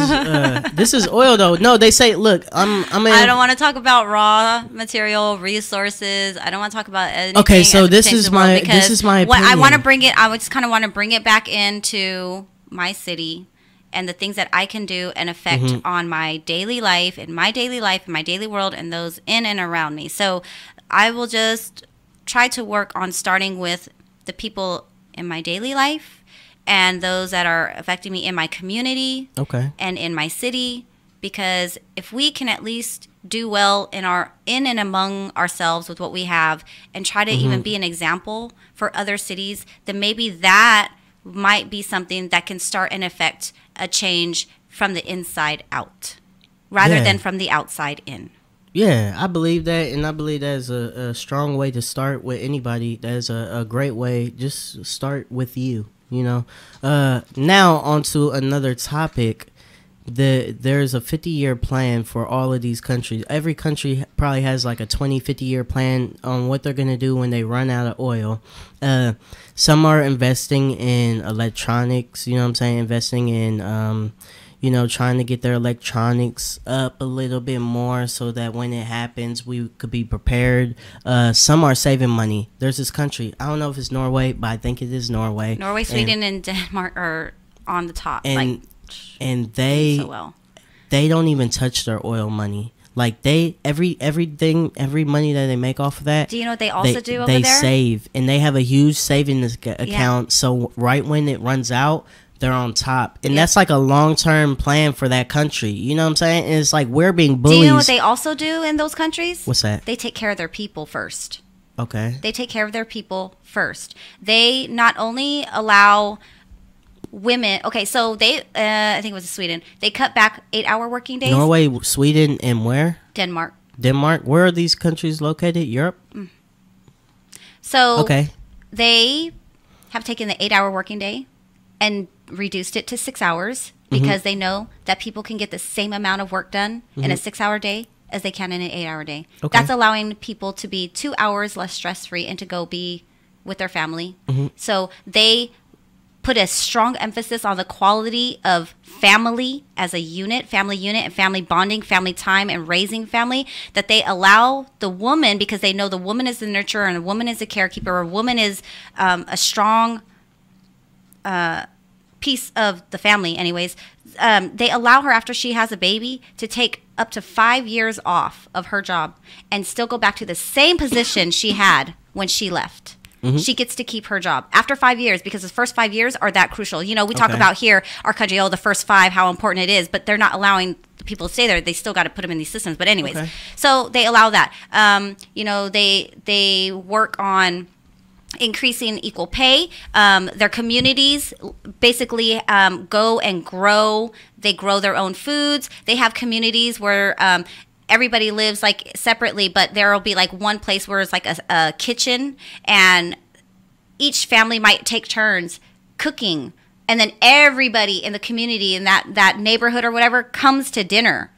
is oil though. No, they say, look, I don't want to talk about raw material resources. I don't want to talk about anything. Okay, so as it this pertains is to the world my because I want to opinion. bring it. I would just kind of want to bring it back into my city and the things that I can do and affect on my daily life, in my daily world, and those in and around me. So I will just try to work on starting with the people in my daily life and those that are affecting me in my community and in my city, because if we can at least do well in and among ourselves with what we have and try to even be an example for other cities, then maybe that might be something that can start and affect a change from the inside out rather than from the outside in. Yeah, I believe that, and I believe that is a strong way to start with anybody. That is a great way. Just start with you, you know. Now, on to another topic. There's a 50-year plan for all of these countries. Every country probably has like a 50-year plan on what they're going to do when they run out of oil. Some are investing in electronics, you know what I'm saying, investing in trying to get their electronics up a little bit more so that when it happens, we could be prepared. Some are saving money. There's this country. I don't know if it's Norway, but I think it is Norway. Norway, Sweden, and Denmark are on the top. And they don't even touch their oil money. Like every money that they make off of that. Do you know what they also do over there? They save, and they have a huge savings account. Yeah. So right when it runs out, they're on top. And that's like a long-term plan for that country. You know what I'm saying? And it's like we're being bullies. Do you know what they also do in those countries? What's that? They take care of their people first. Okay. They take care of their people first. They not only allow women... Okay, so they... I think it was Sweden. They cut back 8-hour working days. Norway, Sweden, and where? Denmark. Where are these countries located? Europe? So they have taken the 8-hour working day and reduced it to 6 hours because they know that people can get the same amount of work done in a 6-hour day as they can in an 8-hour day. That's allowing people to be 2 hours less stress-free and to go be with their family. So they put a strong emphasis on the quality of family as a unit and family bonding, family time, and raising family, that they allow the woman, because they know the woman is the nurturer and a woman is a carekeeper, or a woman is a strong piece of the family anyways. They allow her, after she has a baby, to take up to 5 years off of her job and still go back to the same position she had when she left. She gets to keep her job after 5 years, because the first 5 years are that crucial. You know, we talk about here, our country, the first 5, how important it is, but they're not allowing the people to stay there. They still got to put them in these systems. But anyways, so they allow that. They work on increasing equal pay. Their communities basically go and grow. They grow their own foods. They have communities where everybody lives like separately, but there will be like one place where it's like a kitchen, and each family might take turns cooking, and then everybody in the community in that neighborhood or whatever comes to dinner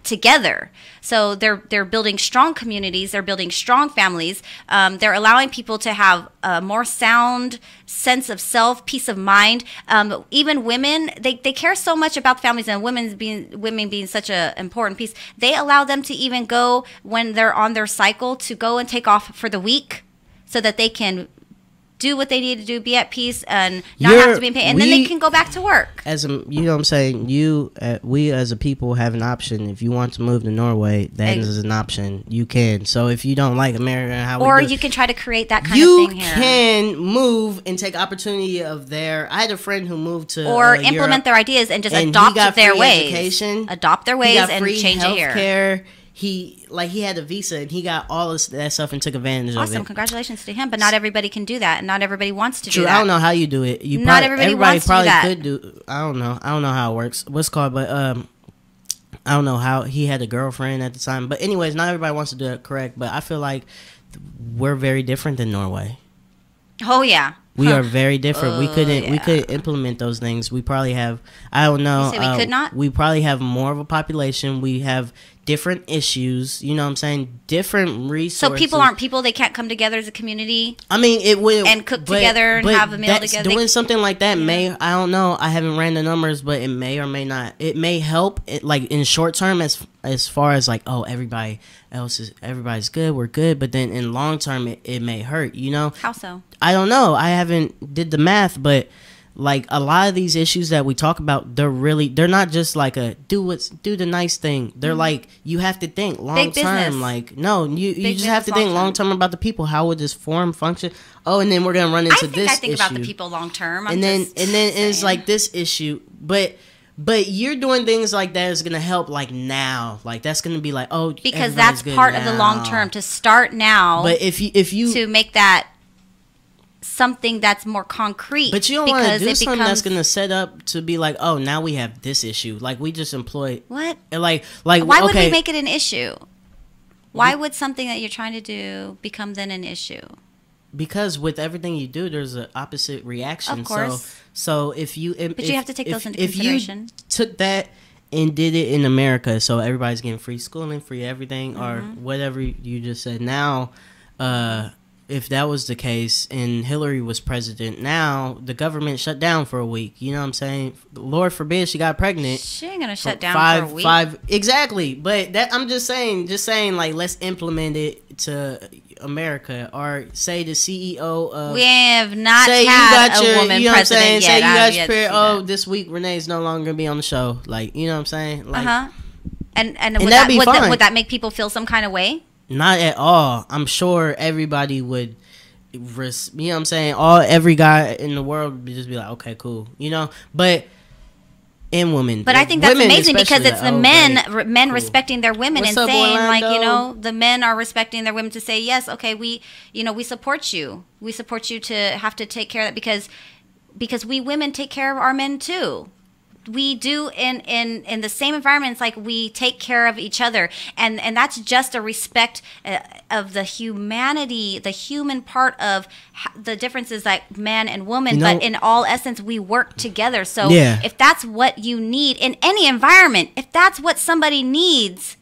together. So they're building strong communities. They're building strong families. They're allowing people to have a more sound sense of self, peace of mind. Even women, they care so much about families, and women being such an important piece. They allow them to even go when they're on their cycle to go and take off for the week so that they can do what they need to do, be at peace, and not have to be in pain, and then they can go back to work. You know what I'm saying? We as a people have an option. If you want to move to Norway, that is an option. You can. So if you don't like America, or you can try to create that kind of thing here. You can move and take opportunity of their. I had a friend who moved to implement Europe, their ideas and just adopt their ways. Adopt their ways and change it here. He had a visa and he got all of that stuff and took advantage of it. Awesome, congratulations to him. But not everybody can do that, and not everybody wants to do that. I don't know how you do it. Everybody wants to do that. Could do. I don't know how it works. What's called, but I don't know how he had a girlfriend at the time. But anyways, not everybody wants to do it correct. But I feel like we're very different than Norway. Oh yeah. We are very different. We couldn't implement those things. We probably have, I don't know. You say we could not? We probably have more of a population. We have different issues, you know what I'm saying, different resources. So people aren't people, they can't come together as a community. I mean, it will, and cook together and have a meal together. Doing something like that may, I don't know, I haven't ran the numbers, but it may or may not. It may help, like in short term, as far as like, oh, everybody's good, we're good, but then in long term, it may hurt, you know. How so? I don't know. I haven't did the math, but like a lot of these issues that we talk about, they're not just like do the nice thing. They're like, you have to think long term. Like, no, you just have to think long term about the people. How would this form function? Oh, and then we're gonna run into this issue. I think about the people long term. And then it's like this issue, but you're doing things like that is gonna help like now. Like that's gonna be like, oh, because that's part of the long term to start now. But if you to make that something that's more concrete, but you don't want to do something that's gonna set up to be like, oh, now we have this issue. Like we just employ what? Like why would we make it an issue? Why would something that you're trying to do become then an issue? Because with everything you do, there's an opposite reaction. Of course. So if you, but you have to take those into consideration. If you took that and did it in America, so everybody's getting free schooling, free everything, or whatever you just said. Now, if that was the case and Hillary was president, now the government shut down for a week. You know what I'm saying? Lord forbid she got pregnant. She ain't gonna shut down for a week. Exactly. But that I'm just saying like let's implement it to America, or say the CEO of. We have not had a woman president yet. Say you got your period. Oh, this week Renee's no longer gonna be on the show. Like, you know what I'm saying? Like, And would that make people feel some kind of way? Not at all. I'm sure everybody would, you know what I'm saying? Every guy in the world would just be like, okay, cool, you know. But and women. But I think that's amazing because it's the men respecting their women and saying like, you know, the men are respecting their women to say yes, okay, we support you. We support you to have to take care of that because we women take care of our men too. We do in the same environments, like we take care of each other, and that's just a respect of the humanity, the human part of the differences like man and woman, but in all essence we work together. So if that's what you need in any environment, if that's what somebody needs,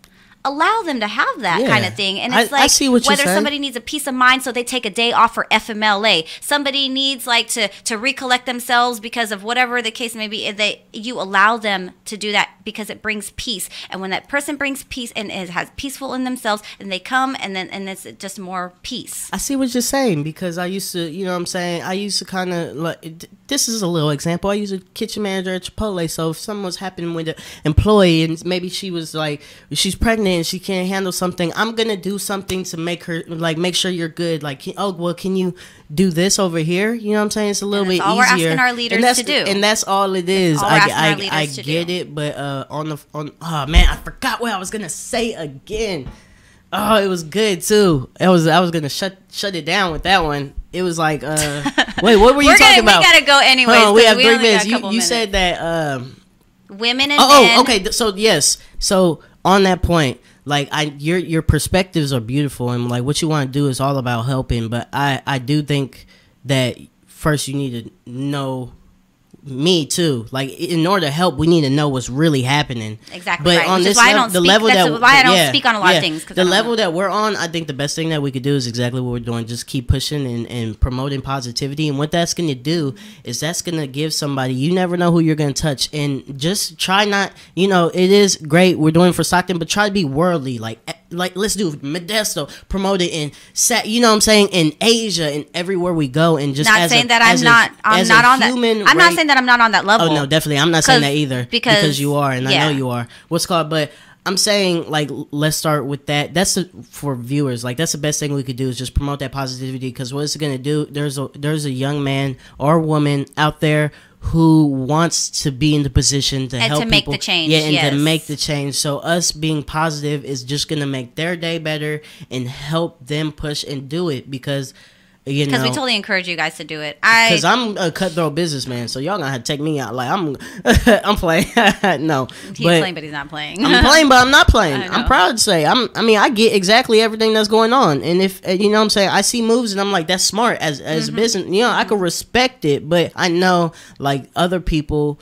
allow them to have that kind of thing. And it's I see what whether somebody needs a peace of mind, so they take a day off for FMLA. Somebody needs like to recollect themselves because of whatever the case may be. You allow them to do that because it brings peace. And when that person brings peace and has peaceful in themselves, and they come and it's just more peace. I see what you're saying, because I used to, you know what I'm saying, I used to kind of like, this is a little example. I used a kitchen manager at Chipotle. So if something was happening with an employee and maybe she was like, she's pregnant and she can't handle something, I'm gonna do something to make her like make sure you're good. Like, oh well, can you do this over here? You know what I'm saying? It's a little bit all easier. We're asking our leaders to do, and that's all it is. I get it, but oh man, I forgot what I was gonna say again. Oh, it was good too. I was gonna shut it down with that one. It was like wait, what were you talking about? We gotta go anyways. We have 3 minutes. You said that women and men. Okay. So yes. So on that point, like your perspectives are beautiful, and like what you want to do is all about helping. But I do think that first you need to know me too. Like in order to help, we need to know what's really happening. Exactly. But right. on this level, why I don't speak on a lot of things. The level that we're on, I think the best thing that we could do is exactly what we're doing. Just keep pushing and promoting positivity. And what that's going to do is that's going to give somebody, you never know who you're going to touch. And just try not, you know, it is great we're doing for Stockton, but try to be worldly. Like let's do Modesto, promote it in, you know what I'm saying, in Asia and everywhere we go. And just not saying that I'm not on that. I'm not saying that I'm not on that level. Oh no, definitely. I'm not saying that either, because you are, and I know you are. But I'm saying, like, let's start with that. That's for viewers. Like, that's the best thing we could do is just promote that positivity. Because what it's gonna do, there's a young man or woman out there who wants to be in the position to help to make people. The change. To make the change. So us being positive is just gonna make their day better and help them push and do it, because we totally encourage you guys to do it. Because I'm a cutthroat businessman, so y'all gonna have to take me out. Like I'm playing. No, he's playing, but he's not playing. I'm playing, but I'm not playing. I'm proud to say I get exactly everything that's going on, and if you know what I'm saying, I see moves and I'm like, that's smart as a business. You know, I could respect it, but I know like other people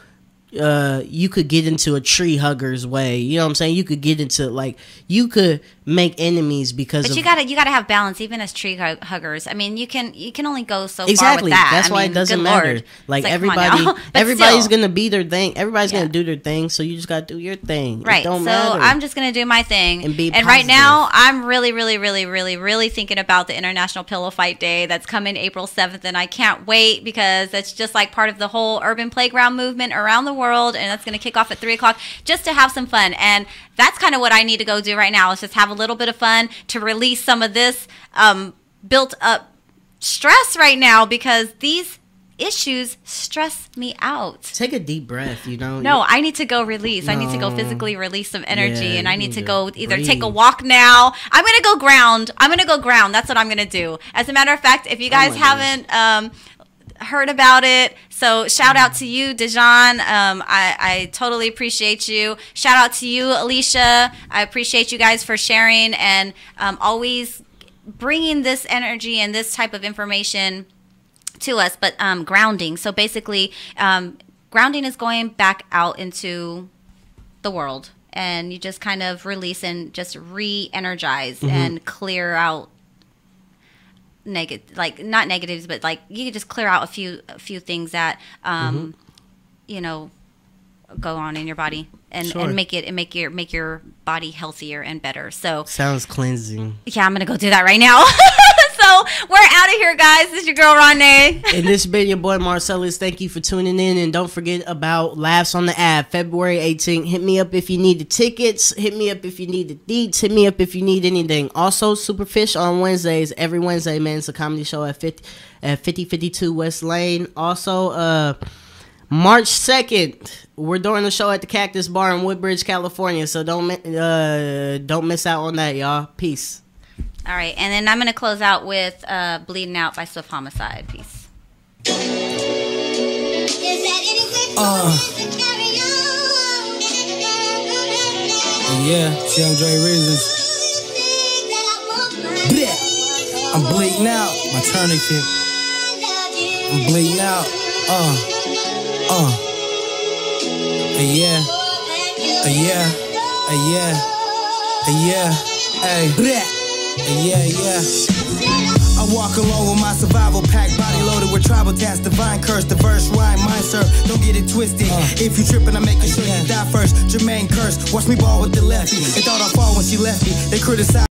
you could get into a tree hugger's way. You know what I'm saying? You could get into like you could make enemies because. But you gotta have balance, even as tree huggers. I mean, you can only go so far exactly. with that. That's why it doesn't matter. Like everybody's gonna be their thing. Everybody's gonna do their thing. So you just gotta do your thing. Right. It don't so matter. I'm just gonna do my thing. And be And right now, I'm really thinking about the International Pillow Fight Day that's coming April 7th, and I can't wait because that's just like part of the whole urban playground movement around the world, and that's gonna kick off at 3 o'clock just to have some fun. And that's kind of what I need to go do right now is just have a little bit of fun to release some of this built up stress right now because these issues stress me out. Take a deep breath, you know. No, I need to go release. I need to go physically release some energy, Yeah, and I you need need to to go either breathe. take a walk now. I'm gonna go ground. That's what I'm gonna do. As a matter of fact, if you guys haven't heard about it, so shout out to you, Dejan. I totally appreciate you. Shout out to you, Alicia. I appreciate you guys for sharing and always bringing this energy and this type of information to us. But grounding. So basically, grounding is going back out into the world, and you just kind of release and just re-energize and clear out not negatives, but like you can just clear out a few things that you know go on in your body and make your body healthier and better. So sounds cleansing. Yeah, I'm gonna go do that right now. So we're out of here, guys. This is your girl RawNe. And this has been your boy Marcelis. Thank you for tuning in, and don't forget about Laughs on the Ave, February 18th. Hit me up if you need the tickets. Hit me up if you need the deets. Hit me up if you need anything. Also, Superfish on Wednesdays. Every Wednesday, man. It's a comedy show at 5052 West Lane. Also, March 2nd, we're doing a show at the Cactus Bar in Woodbridge, California. So don't miss out on that, y'all. Peace. All right, and then I'm going to close out with Bleeding Out by Swift Homicide. Peace. Yeah, Young Dre Reasons. Bleh. I'm bleeding out, my tourniquet. I'm bleeding out. Hey. Bleh. Yeah. I walk along with my survival pack, body loaded with tribal tats, divine curse, diverse rhyme, mind serve. Don't get it twisted. If you trippin', I'm making sure you die first. Jermaine curse, watch me ball with the lefty. They thought I'd fall when she left me. They criticize.